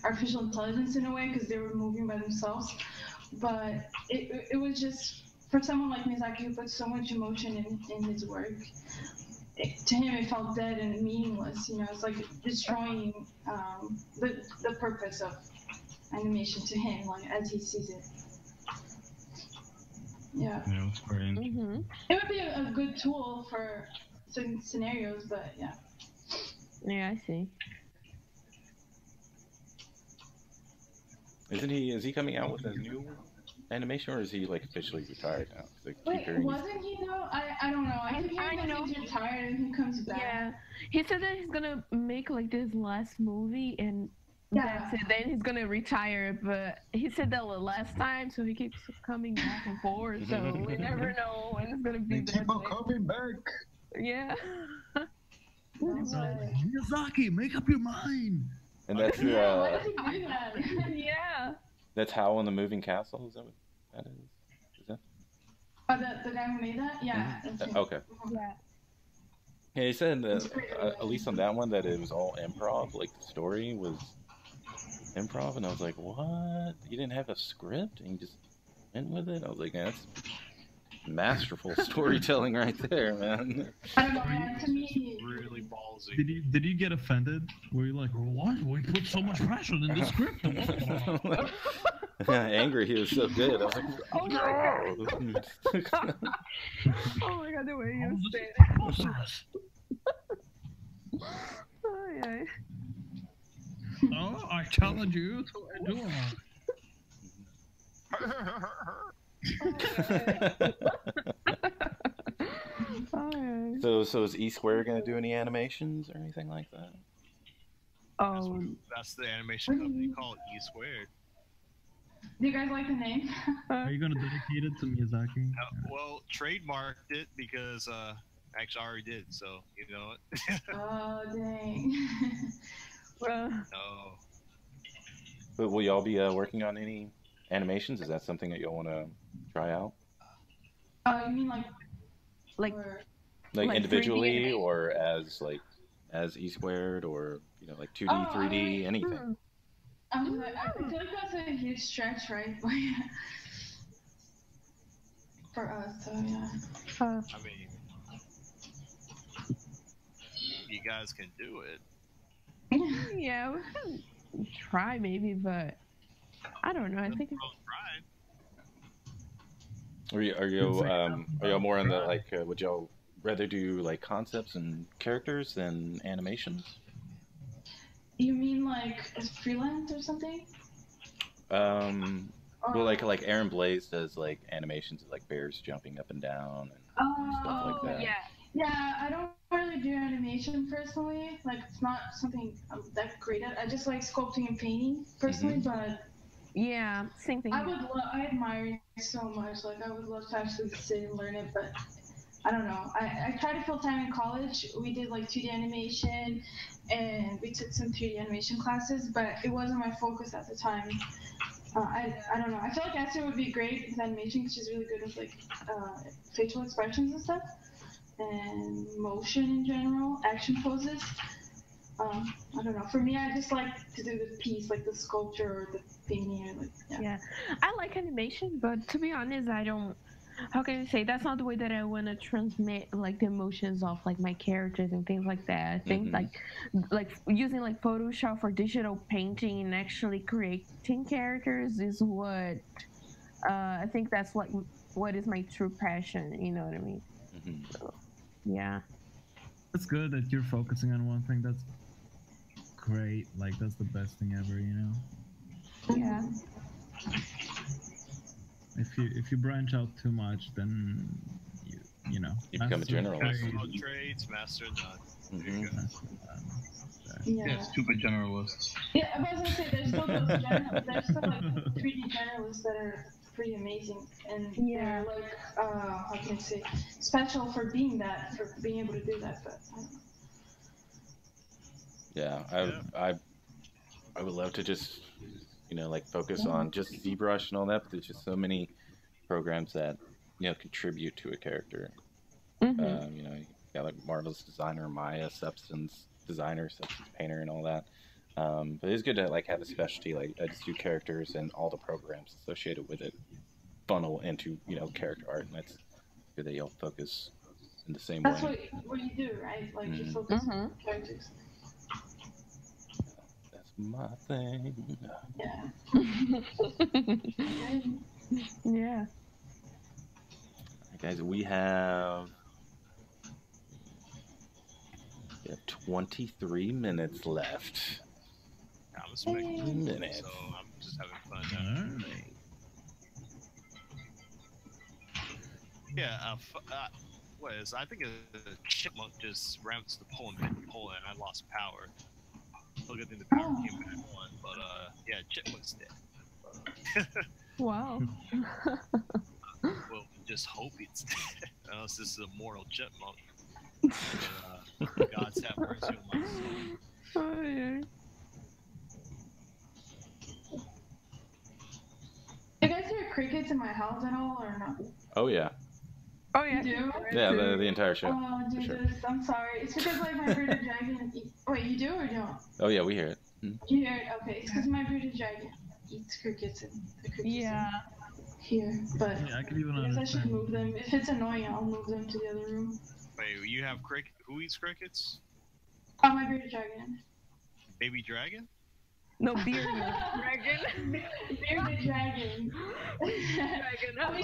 Speaker 4: artificial intelligence in a way because they were moving by themselves, but it was just. For someone like Miyazaki who puts so much emotion in his work, to him it felt dead and meaningless. It's like destroying the purpose of animation to him, like as he sees it. Yeah.
Speaker 6: Yeah, it's very interesting.
Speaker 4: It would be a good tool for certain scenarios, but yeah.
Speaker 7: Yeah, I see.
Speaker 1: Is he coming out with a new animation, or is he like officially retired now?
Speaker 4: Wait, wasn't he though? I don't know. I hear that he's retired and he comes back.
Speaker 7: Yeah, he said that he's gonna make like this last movie and that's it. Then he's gonna retire. But he said that the last time, so he keeps coming back and forth. So we never know when it's gonna be.
Speaker 5: Keep on coming back.
Speaker 7: Yeah.
Speaker 2: Miyazaki, make up your mind.
Speaker 1: And that's
Speaker 4: why does he do that?
Speaker 7: Yeah.
Speaker 1: That's Howl in the Moving Castle. Is that what that is? Is that?
Speaker 4: Oh, the guy who made that? Yeah. That's
Speaker 1: Okay.
Speaker 7: Yeah.
Speaker 1: Yeah, he said that at least on that one that it was all improv. Like the story was improv, and I was like, "What? You didn't have a script and you just went with it?" I was like, "That's masterful storytelling right there, man."
Speaker 4: I don't know, man. To me,
Speaker 3: really ballsy.
Speaker 2: Did you get offended? Were you like, what? We put so much pressure in the script.
Speaker 1: Angry, he was so good. I was like,
Speaker 7: Oh my god. Oh my god, the way you say it. Oh, yeah.
Speaker 2: No, I challenge you to a duel.
Speaker 7: Oh, yeah.
Speaker 1: So is E Square gonna do any animations or anything like that?
Speaker 7: Oh,
Speaker 3: That's the animation company called E Squared.
Speaker 4: Do you guys like the name?
Speaker 2: Are you gonna dedicate it to Miyazaki?
Speaker 3: Well, trademarked it because actually I already did. So you know what?
Speaker 4: Oh dang.
Speaker 3: No.
Speaker 1: But will y'all be working on any animations? Is that something that y'all want to try out?
Speaker 4: You mean like
Speaker 7: like
Speaker 4: or-
Speaker 1: Like
Speaker 7: 3D
Speaker 1: individually
Speaker 7: animation?
Speaker 1: or as E squared or like 2D,
Speaker 4: Oh,
Speaker 1: 3D, anything?
Speaker 4: I feel like that's a huge stretch, right? For us, so yeah.
Speaker 3: I mean, you guys can do it.
Speaker 7: Yeah, we can try maybe, but I don't know. I think
Speaker 3: Right.
Speaker 1: Are y'all more on the like? Would y'all rather do like concepts and characters than animations?
Speaker 4: You mean like as freelance or something?
Speaker 1: Well, like Aaron Blaze does like animations of like bears jumping up and down and stuff like that.
Speaker 4: Yeah, I don't really do animation personally. Like, it's not something I'm that great at. I just like sculpting and painting personally, but
Speaker 7: yeah, same thing.
Speaker 4: I admire it so much. Like, I would love to actually sit and learn it, but I don't know. I tried to fill time in college. We did like 2D animation, and we took some 3D animation classes, but it wasn't my focus at the time. I don't know. I feel like Esther would be great with animation because she's really good with like facial expressions and stuff, and motion in general, action poses. I don't know. For me, I just like to do the piece, like the sculpture or the painting. Or like,
Speaker 7: Yeah, I like animation, but to be honest, I don't. How can I say? That's not the way that I want to transmit like the emotions of like my characters and things like that. I think like using like Photoshop or digital painting and actually creating characters is what I think that's what is my true passion. You know what I mean? So, yeah.
Speaker 2: It's good that you're focusing on one thing. That's great. Like that's the best thing ever, you know.
Speaker 7: Yeah.
Speaker 2: If you branch out too much, then you know
Speaker 1: You become a generalist.
Speaker 3: All trades, master none.
Speaker 4: yeah.
Speaker 8: Stupid generalists.
Speaker 4: Yeah, I was gonna say there's still there's still like 3D generalists that are pretty amazing, and they're like how can I say special for being able to do that. But I don't know.
Speaker 1: Yeah, I would love to just like focus on just ZBrush and all that, but there's just so many programs that contribute to a character. You got like Marvelous Designer, Maya, Substance Designer, Substance Painter, and all that. But it's good to like have a specialty. Like I just do characters and all the programs associated with it funnel into character art, and that's good that y'all focus in the same way.
Speaker 4: That's what you do, right? Like you focus on characters.
Speaker 1: That's my thing.
Speaker 4: Yeah.
Speaker 7: Yeah.
Speaker 1: Alright, guys, we have 23 minutes left.
Speaker 3: I'm expecting so I'm just having fun now. Yeah, I think a chipmunk just ramps the pole and I lost power. So good thing the power came back on, but yeah, chipmunk's dead.
Speaker 7: Wow.
Speaker 3: Well, just hope it's dead. Unless this is a mortal chipmunk. But, God's have mercy on my soul.
Speaker 7: Oh, yeah.
Speaker 4: You guys hear crickets in my house at all, or not?
Speaker 1: Oh yeah.
Speaker 7: Oh yeah.
Speaker 4: You do?
Speaker 1: Yeah, the entire show.
Speaker 4: Oh Jesus,
Speaker 1: sure.
Speaker 4: I'm sorry. It's because like my bearded dragon. Wait, you do or don't?
Speaker 1: Oh yeah, we hear it.
Speaker 4: You hear it? Okay, it's because my bearded dragon eats crickets and the crickets here. But
Speaker 2: Yeah, I can even
Speaker 4: I guess I should
Speaker 2: understand.
Speaker 4: move them. If it's annoying, I'll move them to the other room.
Speaker 3: Wait, you have cricket? Who eats crickets?
Speaker 4: Oh, my bearded dragon.
Speaker 3: Baby dragon?
Speaker 7: No, bearded dragon.
Speaker 4: Bearded dragon.
Speaker 8: Are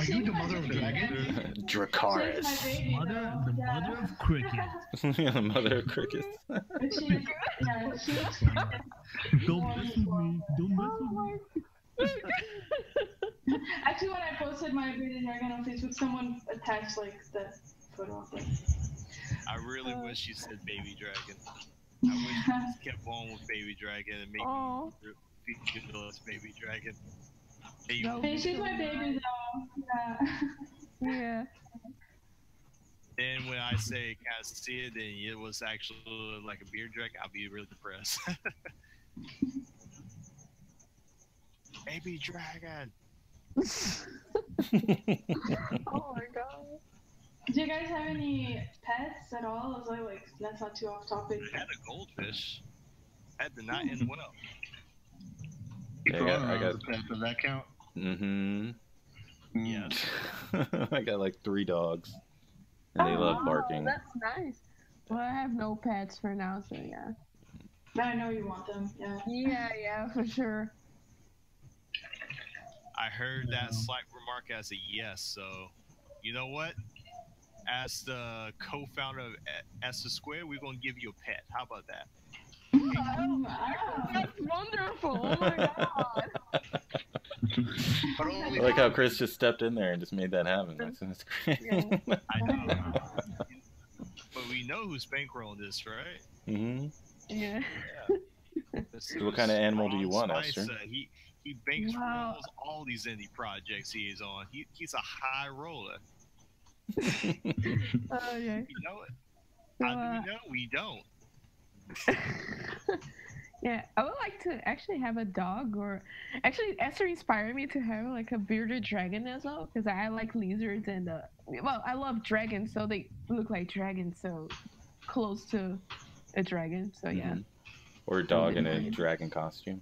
Speaker 8: you the mother of dragons?
Speaker 1: Dracarys.
Speaker 4: Baby,
Speaker 2: The mother of cricket.
Speaker 1: Yeah, the mother of crickets.
Speaker 4: She's
Speaker 2: Don't mess with me. Don't mess with me.
Speaker 4: Actually, when I posted my bearded dragon on Facebook, someone attached like that photo of it.
Speaker 3: I really wish you said baby dragon. I wish we just kept on with Baby Dragon and maybe
Speaker 7: Oh,
Speaker 3: feel us Baby Dragon.
Speaker 7: that would
Speaker 4: Hey,
Speaker 7: be
Speaker 4: she's
Speaker 7: so
Speaker 4: my baby
Speaker 7: nice.
Speaker 4: though. Yeah.
Speaker 7: Yeah.
Speaker 3: Then when I say can't see it, then it was actually like a beard dragon, I'll be really depressed. Baby Dragon.
Speaker 7: Oh my god.
Speaker 4: Do you guys have any pets at all? I was like, that's not too off topic.
Speaker 3: I had a goldfish. That did not end well.
Speaker 1: Yeah, I got
Speaker 8: Does that count?
Speaker 1: Mm-hmm.
Speaker 3: Yes.
Speaker 1: I got like 3 dogs, and they love barking.
Speaker 7: That's nice. Well, I have no pets for now, so yeah.
Speaker 4: But I know you want them. Yeah.
Speaker 7: Yeah, for sure.
Speaker 3: I heard that slight remark as a yes, so you know what? As the co-founder of Esther Square, we're gonna give you a pet. How about that?
Speaker 4: Wow.
Speaker 7: That's wonderful. Oh my god.
Speaker 3: But
Speaker 1: I
Speaker 3: only
Speaker 1: like how Chris just stepped in there and just made that happen. That's great.
Speaker 7: Yeah.
Speaker 3: I know. But we know who's bankrolling this, right?
Speaker 1: Mm-hmm.
Speaker 7: Yeah.
Speaker 1: So what kind of animal do you want,
Speaker 3: Spice,
Speaker 1: Esther?
Speaker 3: He bankrolls
Speaker 7: Wow.
Speaker 3: all these indie projects he is on. He's a high roller.
Speaker 7: Oh yeah.
Speaker 3: You know it.
Speaker 7: So,
Speaker 3: How do we know? We don't.
Speaker 7: yeah, I would like to actually have a dog, or actually Esther inspired me to have like a bearded dragon as well, because I like lizards and well, I love dragons, so they look like dragons, so close to a dragon. So yeah.
Speaker 1: Mhm. Or a dog in a dragon costume.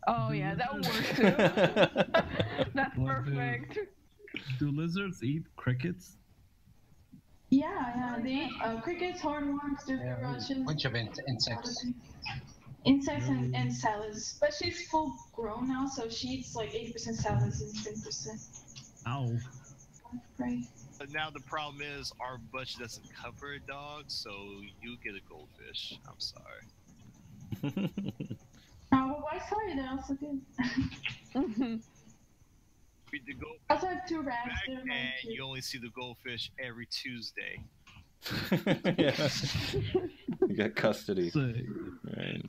Speaker 7: Oh yeah, that would work too. That's
Speaker 2: What
Speaker 7: perfect.
Speaker 2: Do lizards eat crickets?
Speaker 4: Yeah. They eat crickets, hornworms, different roaches.
Speaker 5: Bunch of insects.
Speaker 4: Insects and salads. But she's full grown now, so she eats like 80% salads and 20%.
Speaker 2: Ow.
Speaker 4: Right.
Speaker 3: But now the problem is our budget doesn't cover a dog, so you get a goldfish. I'm sorry.
Speaker 4: Oh, well, why sorry? They're also good.
Speaker 3: The goldfish
Speaker 4: I also have 2 rats.
Speaker 3: back,
Speaker 4: They're really
Speaker 3: and
Speaker 4: cute.
Speaker 3: you only see the goldfish every Tuesday.
Speaker 1: Yeah. You got custody.
Speaker 2: Sick.
Speaker 1: Right.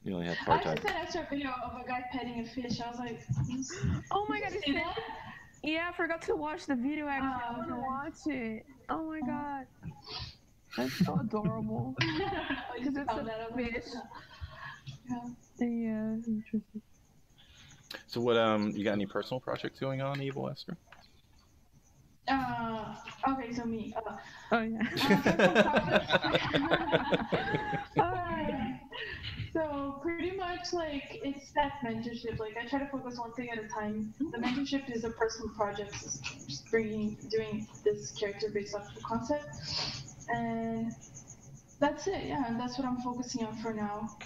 Speaker 1: You only have
Speaker 4: I
Speaker 1: part-time.
Speaker 4: actually sent Esther a video of a guy petting a fish. I was like,
Speaker 7: Oh my god,
Speaker 4: you
Speaker 7: it's
Speaker 4: see that?
Speaker 7: yeah, I forgot to watch the video. Actually, I want to
Speaker 4: okay.
Speaker 7: watch it. Oh my god, that's so adorable. Because it's
Speaker 4: Found that
Speaker 7: a
Speaker 4: out.
Speaker 7: fish.
Speaker 4: Yeah.
Speaker 7: Yeah, interesting.
Speaker 1: So what? You got any personal projects going on, Evil Esther?
Speaker 4: Okay, so me.
Speaker 7: Oh yeah.
Speaker 4: So pretty much like it's that mentorship. Like I try to focus one thing at a time. The mentorship is a personal project, just doing this character based off the concept, and that's it. Yeah, and that's what I'm focusing on for now.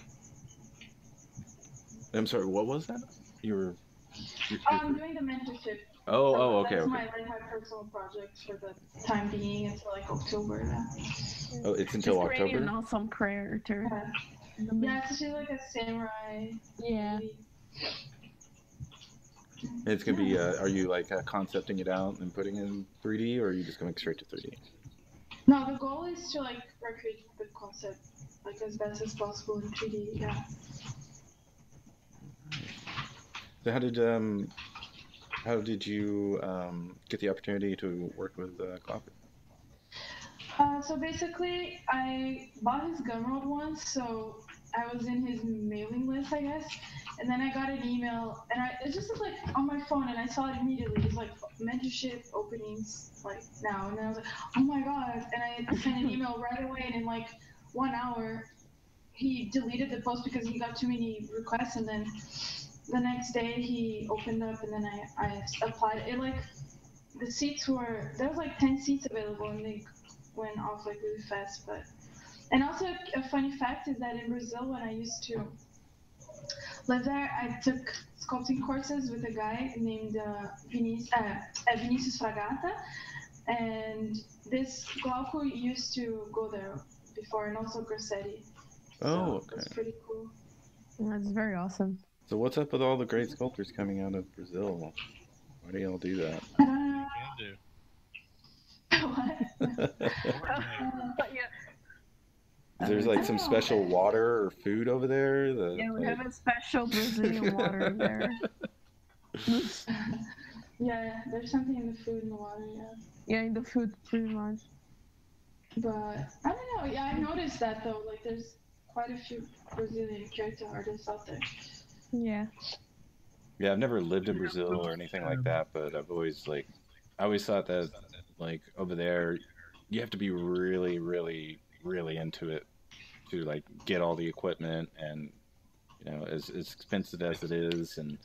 Speaker 1: I'm sorry. What was that? You're
Speaker 4: I'm doing the mentorship.
Speaker 1: Oh, okay,
Speaker 4: That's
Speaker 1: okay.
Speaker 4: my personal project for the time being until like October. Yeah.
Speaker 1: Oh, it's until
Speaker 7: She's creating an
Speaker 1: October.
Speaker 7: awesome character.
Speaker 4: Yeah, so she's like a samurai.
Speaker 7: Yeah.
Speaker 4: lady.
Speaker 1: It's gonna be. Are you like concepting it out and putting it in 3D, or are you just going straight to 3D?
Speaker 4: No, the goal is to like recreate the concept like as best as possible in 3D. Yeah.
Speaker 1: So how did you get the opportunity to work with Cloppy?
Speaker 4: So basically, I bought his Gumroad once, so I was in his mailing list, I guess. And then I got an email, and it just was like on my phone, and I saw it immediately. It was like mentorship openings, like now. And then I was like, oh my god! And I sent an email right away, and in like 1 hour, he deleted the post because he got too many requests. And then the next day, he opened up, and then I applied. It like the seats there was like 10 seats available, and they went off like really fast. But and also a funny fact is that in Brazil, when I used to live there, I took sculpting courses with a guy named Vinicius Fragata, and this Glauco used to go there before, and also Grassetti.
Speaker 1: Oh,
Speaker 4: So
Speaker 1: okay.
Speaker 4: that's pretty cool.
Speaker 7: That's very awesome.
Speaker 1: So what's up with all the great sculptors coming out of Brazil? Why do y'all do that?
Speaker 4: I don't know.
Speaker 3: Can do.
Speaker 4: What?
Speaker 7: But yeah.
Speaker 1: There's like some special water or food over there.
Speaker 7: Yeah, we have a special Brazilian water there.
Speaker 4: Yeah, there's something in the food and the water, yeah.
Speaker 7: Yeah, in the food, pretty much.
Speaker 4: But I don't know. Yeah, I noticed that though. Like, there's quite a few Brazilian character artists out there.
Speaker 7: Yeah.
Speaker 1: Yeah, I've never lived in Brazil or anything like that, but I always thought that like over there, you have to be really, really, really into it to like get all the equipment, and you know, as expensive as it is, and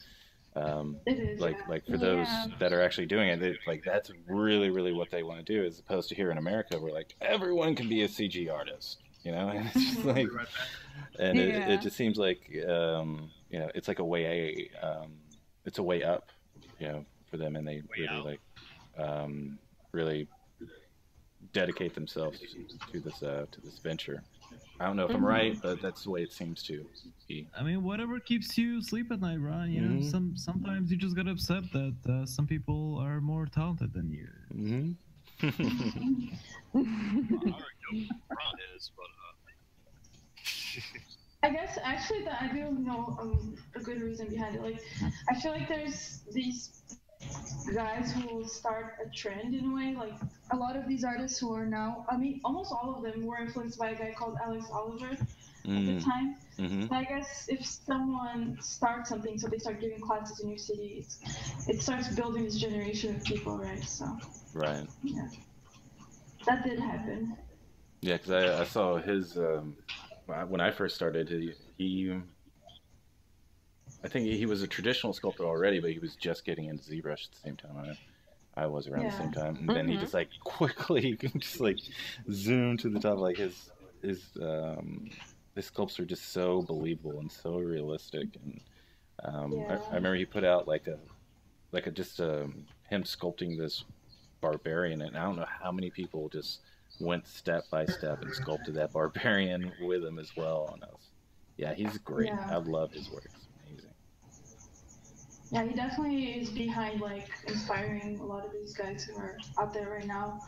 Speaker 4: It is,
Speaker 1: like
Speaker 4: yeah.
Speaker 1: like for those that are actually doing it, like that's really, really what they want to do, as opposed to here in America, where like everyone can be a CG artist, you know, and it's just like, and it just seems like you know, it's like a way it's a way up, you know, for them, and they really really dedicate themselves to this venture. I don't know if I'm right, but that's the way it seems to be.
Speaker 2: I mean, whatever keeps you asleep at night, Ron. You know, sometimes you just gotta accept that some people are more talented than you.
Speaker 3: I already know what Ron is, but
Speaker 4: I guess actually that I do know a good reason behind it. Like, I feel like there's these guys who will start a trend in a way. Like, a lot of these artists who are now, I mean, almost all of them were influenced by a guy called Alex Oliver at the time. So I guess if someone starts something, so they start giving classes in your city, it starts building this generation of people, right? So.
Speaker 1: Right.
Speaker 4: Yeah. That did happen.
Speaker 1: Yeah, because I saw his when I first started. He I think he was a traditional sculptor already, but he was just getting into ZBrush at the same time I was around the same time. And then he just like quickly just like zoomed to the top. Like his sculpts are just so believable and so realistic. And I remember he put out like him sculpting this barbarian, and I don't know how many people just went step by step and sculpted that barbarian with him as well. And he's great.
Speaker 4: Yeah.
Speaker 1: I love his work. It's amazing.
Speaker 4: Yeah, he definitely is behind like inspiring a lot of these guys who are out there right now.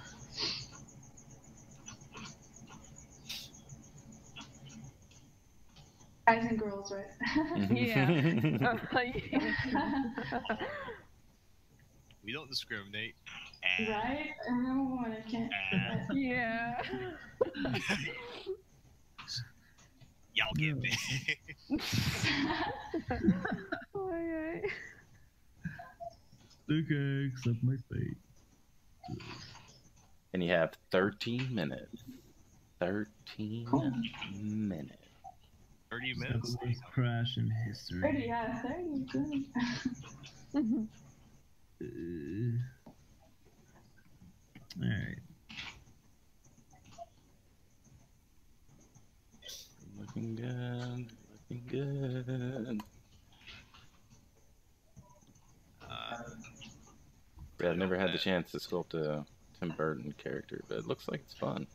Speaker 4: Guys and girls, right?
Speaker 7: Yeah.
Speaker 3: we don't discriminate.
Speaker 4: Right? No, I can't.
Speaker 7: Yeah.
Speaker 3: Y'all get me.
Speaker 2: Okay, accept my fate.
Speaker 1: And you have 13 minutes. 13 minutes.
Speaker 3: 30 minutes.
Speaker 2: The worst crash in history.
Speaker 4: 30, yeah, 30, good.
Speaker 2: All right.
Speaker 1: Looking good. Looking good. Yeah, I've never had the chance to sculpt a Tim Burton character, but it looks like it's fun.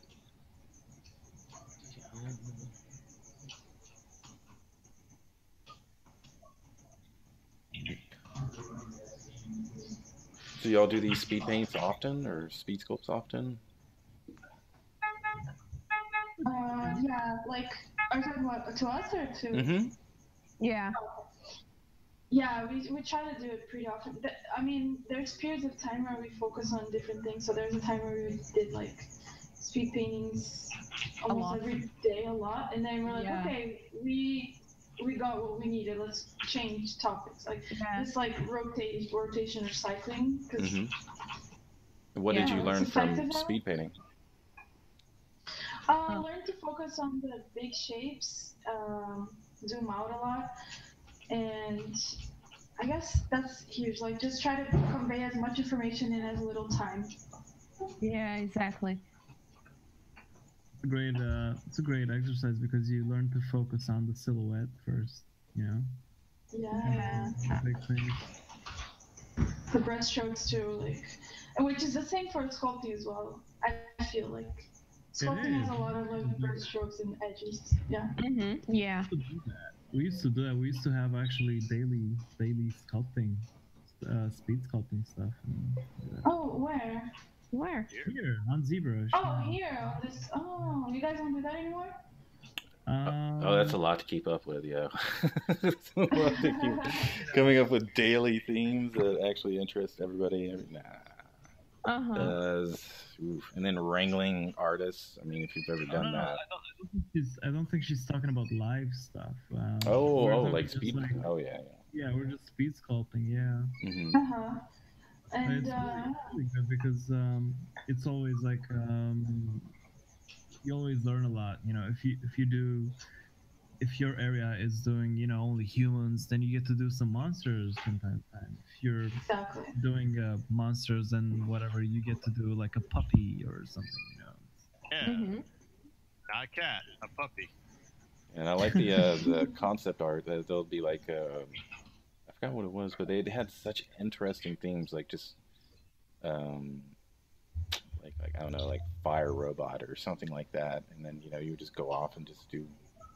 Speaker 1: So y'all do these speed paints often, or speed sculpts often?
Speaker 4: Yeah, like, are you talking about to us or to?
Speaker 1: Mm-hmm.
Speaker 7: Yeah.
Speaker 4: Yeah, we try to do it pretty often. I mean, there's periods of time where we focus on different things. So there's a time where we did like speed paintings almost every day, a lot, and then we're like, okay, we got what we needed. Let's change topics. Like this, like rotation or cycling.
Speaker 1: What did you learn from speed painting?
Speaker 4: I learned to focus on the big shapes, zoom out a lot. And I guess that's huge. Like, just try to convey as much information in as little time.
Speaker 7: Yeah, exactly.
Speaker 2: It's a great exercise because you learn to focus on the silhouette first, you know?
Speaker 4: Yeah. The brush strokes too, like, which is the same for sculpting as well. I feel like sculpting has a lot of like brush strokes and edges. Yeah.
Speaker 7: Yeah.
Speaker 2: We used to do that. We used to have actually daily sculpting, speed sculpting stuff.
Speaker 4: Oh, where?
Speaker 2: Here on ZBrush.
Speaker 4: Oh, here on this. Oh, you guys don't do that anymore?
Speaker 1: Oh, that's a lot to keep up with, yeah. It's a lot to keep coming up with daily themes that actually interest everybody. Nah. Oof. And then wrangling artists. I mean, if you've ever done that.
Speaker 2: I don't think she's talking about live stuff.
Speaker 1: Like speed. Oh yeah.
Speaker 2: Yeah, we're just speed sculpting. Yeah.
Speaker 1: Mm-hmm.
Speaker 4: And
Speaker 2: it's really good because it's always like you always learn a lot. You know, if your area is doing only humans, then you get to do some monsters from time to time. If you're doing monsters and whatever, you get to do like a puppy or something.
Speaker 3: Yeah. Not a cat, a puppy.
Speaker 1: And I like the concept art. That there'll be like I forgot what it was, but they had such interesting themes, like just like I don't know, like fire robot or something like that. And then you would just go off and just do.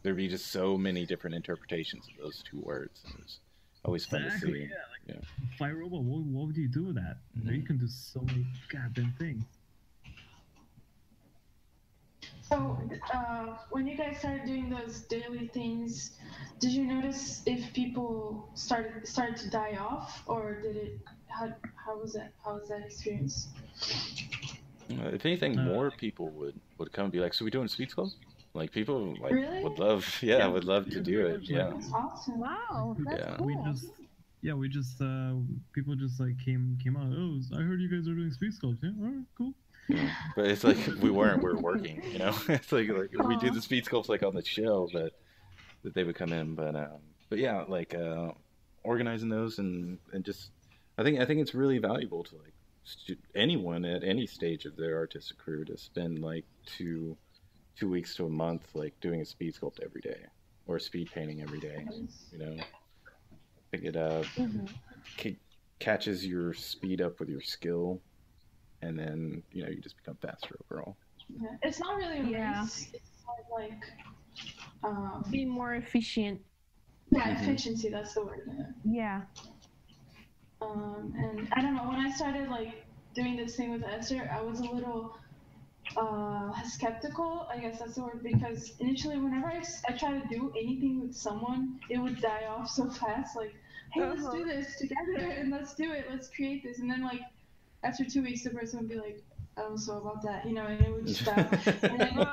Speaker 1: There'd be just so many different interpretations of those two words. And it was always fun to see.
Speaker 2: Yeah, like fire robot. What would you do with that? You can do so many goddamn things.
Speaker 4: So, when you guys started doing those daily things, did you notice if people started to die off, or did it? How was that? How was that experience?
Speaker 1: If anything, more people would come and be like, "So we doing speed sculpt?" Like people would love, would love to do it. Yeah.
Speaker 4: That's awesome.
Speaker 7: Wow, that's cool.
Speaker 2: We just people just like came out. Oh, I heard you guys are doing speed sculpt. Yeah, all right, cool.
Speaker 1: Yeah. But it's like we're working. It's like we do the speed sculpts like on the show, but that they would come in. But yeah, like organizing those and just I think it's really valuable to like anyone at any stage of their artistic career to spend like 2 weeks to a month like doing a speed sculpt every day or speed painting every day. Pick it up, catches your speed up with your skill, and then you just become faster overall.
Speaker 4: Yeah. It's not really a race. It's more like
Speaker 7: be more efficient.
Speaker 4: Yeah, efficiency. That's the word.
Speaker 7: Yeah.
Speaker 4: And I don't know, when I started like doing this thing with Esther, I was a little skeptical, I guess that's the word, because initially whenever I try to do anything with someone, it would die off so fast, like, hey, let's do this together and let's do it, let's create this, and then like after 2 weeks the person would be like, oh, so about that, and it would just stop. And then,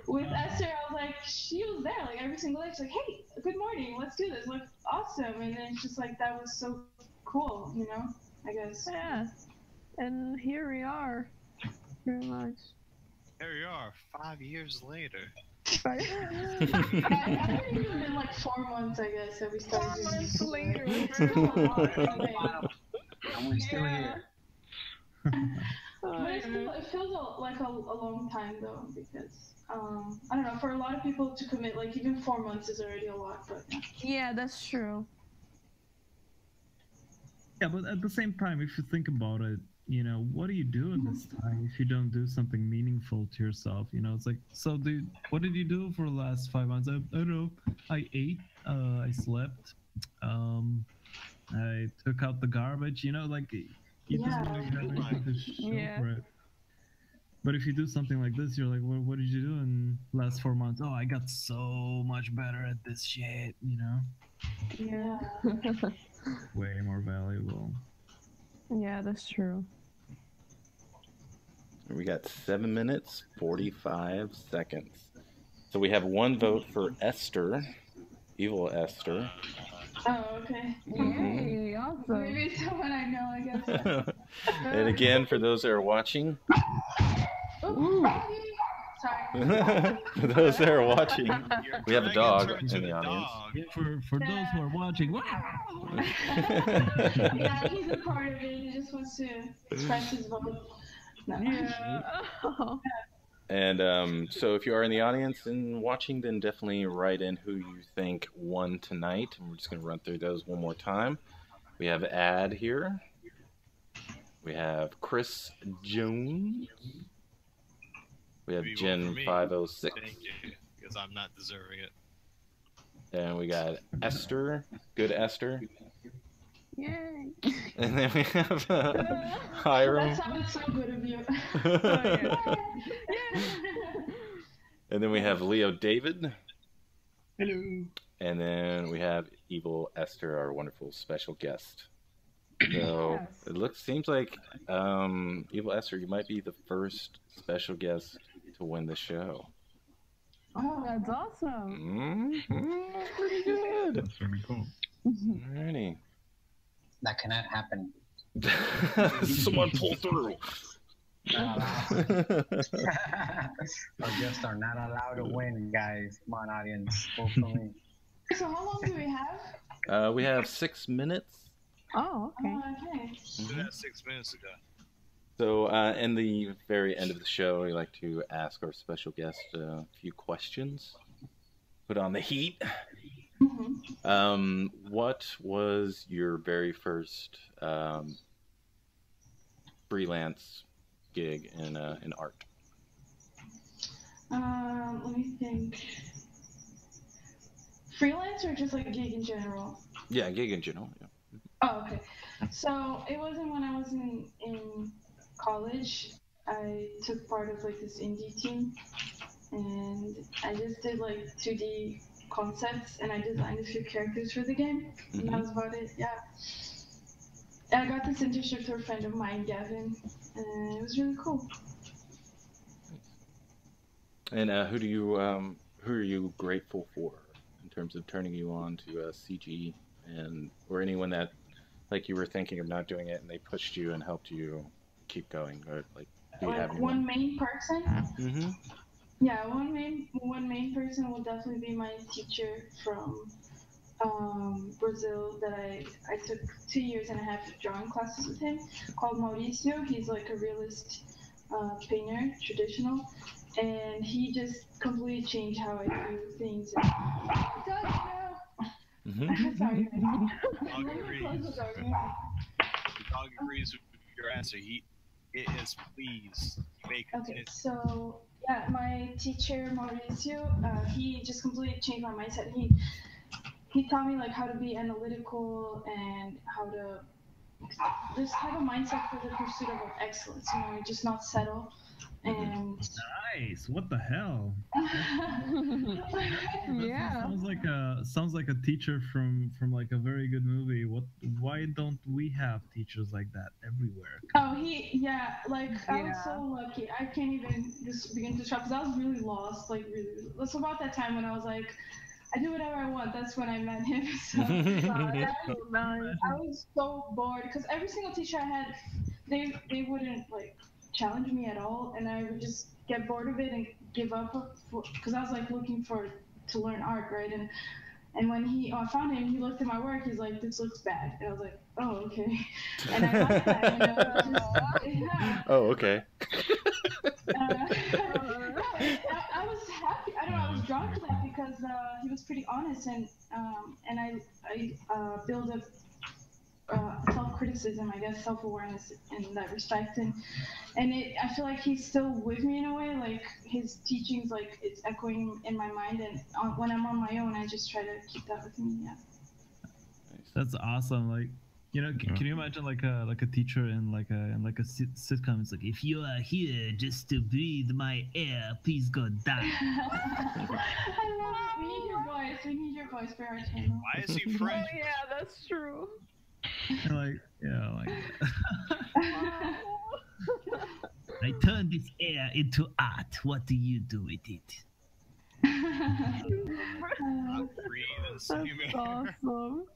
Speaker 4: with Esther, I was like, she was there like every single day. She's like, hey, good morning, let's do this, look awesome. And then it's just like, that was so cool, I guess.
Speaker 7: Yeah, and here we are, pretty much.
Speaker 3: Here we are, 5 years later.
Speaker 4: I think it's been like 4 months, I guess, that we started doing this.
Speaker 7: 4 months later.
Speaker 5: And we're still here.
Speaker 4: But it feels like a long time though, because I don't know, for a lot of people to commit, like even 4 months is already a lot, but
Speaker 7: yeah, that's true.
Speaker 2: Yeah, but at the same time, if you think about it, what do you do in this time if you don't do something meaningful to yourself? It's like, so what did you do for the last 5 months? I don't know. I ate, I slept, I took out the garbage, like you just really have anything to show for it. But if you do something like this, you're like, well, what did you do in the last 4 months? Oh, I got so much better at this shit,
Speaker 4: Yeah.
Speaker 2: Way more valuable.
Speaker 7: Yeah, that's true.
Speaker 1: We got 7 minutes, 45 seconds. So we have 1 vote for Esther, Evil Esther.
Speaker 4: Oh, okay.
Speaker 7: Yay, awesome.
Speaker 4: Maybe it's someone I know, I guess.
Speaker 1: And again, for those that are watching,
Speaker 4: sorry.
Speaker 1: for those that are watching, we have a dog in the audience.
Speaker 2: Yeah, for those who are watching, wow!
Speaker 4: Yeah, he's a part of it. He just wants to express his vote. No.
Speaker 7: Yeah.
Speaker 1: And so if you are in the audience and watching, then definitely write in who you think won tonight. And we're just going to run through those one more time. We have Ad here. We have Chris Jones. We have Jen 506.
Speaker 3: Thank you, because I'm not deserving it.
Speaker 1: And we got Esther. Good Esther.
Speaker 7: Yay.
Speaker 1: And then we have Hiram.
Speaker 4: That sounded so good of you.
Speaker 1: And then we have Leo David.
Speaker 8: Hello.
Speaker 1: And then we have Evil Esther, our wonderful special guest. So
Speaker 7: Yes.
Speaker 1: seems like Evil Esther, you might be the first special guest to win the show.
Speaker 7: Oh, that's awesome.
Speaker 1: Mm-hmm. Pretty good.
Speaker 6: That's very cool.
Speaker 1: Alrighty.
Speaker 5: That cannot happen.
Speaker 1: Someone pull through.
Speaker 5: Not allowed. Our guests are not allowed to win, guys. Come on, audience. Vote for me.
Speaker 4: So how long do we have?
Speaker 1: We have 6 minutes.
Speaker 7: Oh, okay.
Speaker 4: Okay.
Speaker 3: Did that 6 minutes ago.
Speaker 1: So, in the very end of the show, we like to ask our special guest a few questions. Put on the heat.
Speaker 4: Mm-hmm.
Speaker 1: What was your very first freelance gig in art?
Speaker 4: Let me think. Freelance or just like a gig in general?
Speaker 1: Yeah, gig in general. Yeah.
Speaker 4: Oh, okay. So it wasn't when I was in college. I took part of like this indie team, and I just did like 2D concepts, and I designed a few characters for the game, and that was about it. Yeah. I got this internship through a friend of mine, Gavin, and it was really cool.
Speaker 1: And who are you grateful for in terms of turning you on to CG, or anyone that like you were thinking of not doing it and they pushed you and helped you keep going, or like do you have
Speaker 4: Like
Speaker 1: anyone?
Speaker 4: one main person?
Speaker 1: Mm-hmm.
Speaker 4: Yeah, one main person will definitely be my teacher from Brazil that I took 2 years and a half of drawing classes with him, called Mauricio. He's like a realist painter, traditional, and he just completely changed how I do things.
Speaker 1: Mm-hmm.
Speaker 4: Sorry.
Speaker 3: Dog
Speaker 4: Let me
Speaker 3: agrees.
Speaker 4: close the door.
Speaker 3: The dog agrees with your answer. It is please. Make
Speaker 4: Okay, so yeah, my teacher Mauricio, he just completely changed my mindset. He taught me like how to be analytical and how to just have a mindset for the pursuit of excellence. You know, just not settle. And
Speaker 2: Nice. What the hell?
Speaker 7: Yeah.
Speaker 2: Sounds like a teacher from like a very good movie. Why don't we have teachers like that everywhere?
Speaker 4: oh, I was so lucky. I can't even just begin to describe because I was really lost. Like really, that's about that time when I was like, I do whatever I want. That's when I met him. So I was so bored because every single teacher I had, they wouldn't like challenge me at all, and I would just get bored of it and give up because I was like looking to learn art, right? And when I found him, he looked at my work. He's like, "This looks bad," and I was like, "Oh, okay." And I liked that, you know. Yeah.
Speaker 1: Oh, okay.
Speaker 4: I was happy. I don't know. I was drawn to that because he was pretty honest, and I build up self-criticism, I guess, self-awareness in that respect, and I feel like he's still with me in a way. Like his teachings, like it's echoing in my mind, and when I'm on my own, I just try to keep that with me. Yeah.
Speaker 2: That's awesome. Like, you know, can you imagine like a teacher in like a sitcom? It's like, if you are here just to breathe my air, please go die.
Speaker 4: I love it. We need your voice. We need your voice for our channel.
Speaker 3: Why is he French?
Speaker 7: Oh, yeah, that's true.
Speaker 2: And like, yeah, like. I turn this air into art. What do you do with it?
Speaker 3: Breathe
Speaker 7: That's awesome.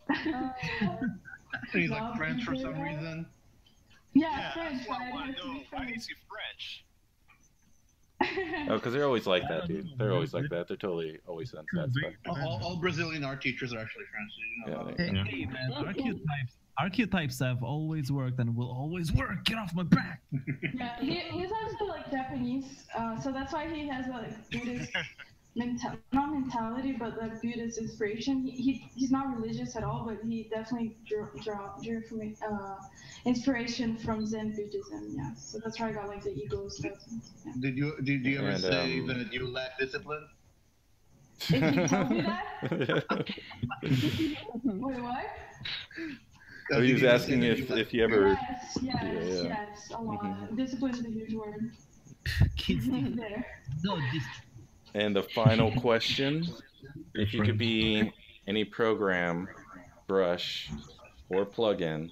Speaker 8: He's like French for some reason.
Speaker 4: Yeah, French.
Speaker 3: That's what I
Speaker 4: Right?
Speaker 3: want
Speaker 4: It
Speaker 3: to
Speaker 4: has to
Speaker 3: know.
Speaker 4: be
Speaker 3: Why
Speaker 4: French.
Speaker 3: is he French?
Speaker 1: Oh, because they're always like that, dude. They're always like that. They're totally always on that stuff.
Speaker 8: All Brazilian art teachers are actually French. So you know.
Speaker 1: Yeah,
Speaker 2: Hey, man, archetypes have always worked and will always work. Get off my back.
Speaker 4: Yeah, he's also like Japanese, so that's why he has a like Buddhist not mentality, but like Buddhist inspiration. He's not religious at all, but he definitely drew from inspiration from Zen Buddhism. Yeah, so that's why I got like the ego stuff. Yeah.
Speaker 8: Did you ever
Speaker 1: And,
Speaker 8: say that you lack discipline?
Speaker 4: If he told me that, wait, what?
Speaker 1: Oh, he was asking if you ever.
Speaker 4: Yes, a lot. Discipline is a huge word.
Speaker 2: Kids,
Speaker 4: There.
Speaker 2: no,
Speaker 1: And the final question, if you could be any program, brush, or plugin,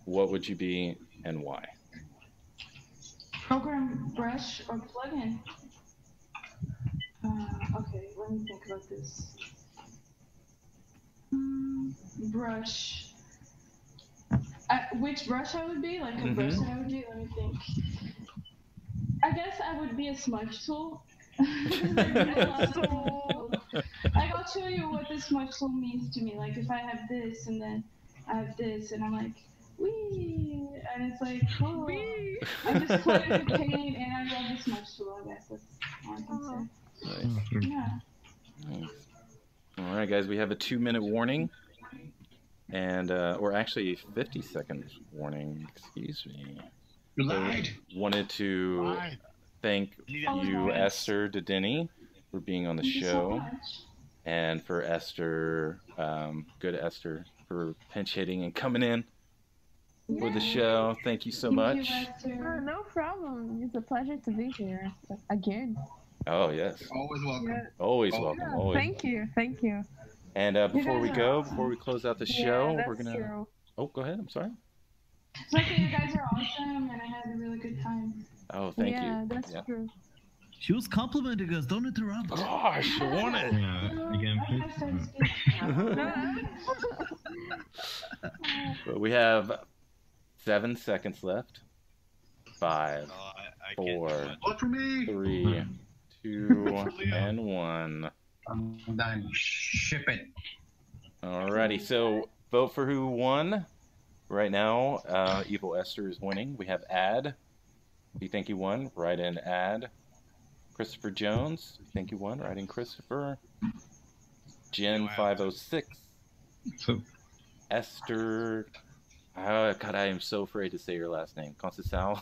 Speaker 1: what would you be and why?
Speaker 4: Program, brush, or plugin? Okay, let me think about this. Brush. Which brush I would be? Like a brush that I would be? Let me think. I guess I would be a smudge tool. Like, I'll show you what this smudge tool means to me. Like if I have this and then I have this and I'm like, wee, and it's like, cool. I just play with the paint and I love the smudge tool. I guess that's all I can say.
Speaker 1: Nice.
Speaker 4: Yeah.
Speaker 1: Nice. All right, guys, we have a 2-minute warning. And, or actually 50 seconds warning, excuse me.
Speaker 8: You lied.
Speaker 1: Wanted to thank you, Esther Didini, for being on the show. And for Esther, good Esther, for pinch hitting and coming in for the show. Thank you so much.
Speaker 7: No problem. It's a pleasure to be here again.
Speaker 1: Oh, yes.
Speaker 8: Always welcome.
Speaker 7: Yeah.
Speaker 1: Always welcome.
Speaker 7: Yeah,
Speaker 1: Always.
Speaker 7: thank you. Thank you.
Speaker 1: And before we go, before we close out the show,
Speaker 7: that's
Speaker 1: we're going to...
Speaker 7: true.
Speaker 1: Oh, go ahead. I'm sorry.
Speaker 4: So I think you guys are awesome and I had a really good time.
Speaker 1: Oh, thank you.
Speaker 7: Yeah, that's true.
Speaker 2: She was complimenting us. Don't interrupt.
Speaker 1: Gosh, I want it.
Speaker 6: Yeah, again, please.
Speaker 1: But we have 7 seconds left. 5, 4,
Speaker 8: Vote for me.
Speaker 1: 3, 2, and 1.
Speaker 5: I'm done. Ship it.
Speaker 1: Alrighty, so vote for who won. Right now, Evil Esther is winning. We have Ad. If you think you won, write in Ad. Christopher Jones, if you think you won, write in Christopher. Jen506.
Speaker 6: So,
Speaker 1: Esther. Oh, God, I am so afraid to say your last name. Constanzal.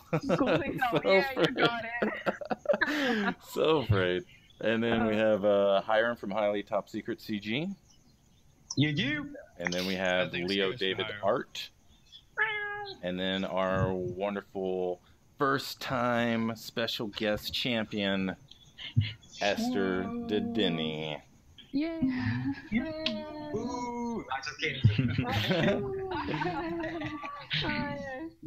Speaker 7: Yeah, you got it.
Speaker 1: So afraid. And then we have Hiram from Highly Top Secret CG.
Speaker 5: You do.
Speaker 1: And then we have Leo David Art. And then our wonderful first time special guest champion, Esther Didini.
Speaker 7: Yeah.
Speaker 5: Ooh, that's okay.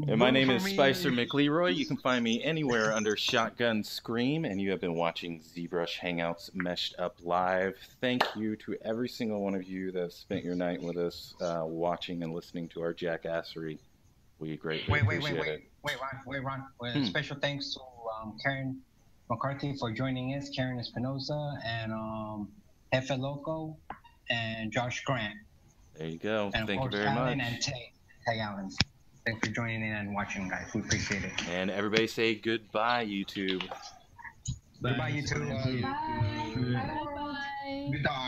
Speaker 1: And my name is Spicer McLeroy. You can find me anywhere under Shotgun Scream, and you have been watching ZBrush Hangouts Meshed Up Live. Thank you to every single one of you that have spent your night with us, watching and listening to our jackassery. We greatly appreciate it.
Speaker 5: Wait, Ron. Special thanks to Karen McCarthy for joining us, Karen Espinosa, and Jefe Loco, and Josh Grant.
Speaker 1: There you go.
Speaker 5: And
Speaker 1: thank you very
Speaker 5: Alan
Speaker 1: much.
Speaker 5: And Tay Allen. Thanks for joining in and watching, guys. We appreciate it.
Speaker 1: And everybody say goodbye, YouTube.
Speaker 5: Goodbye, YouTube.
Speaker 4: Bye. Bye.
Speaker 8: Goodbye.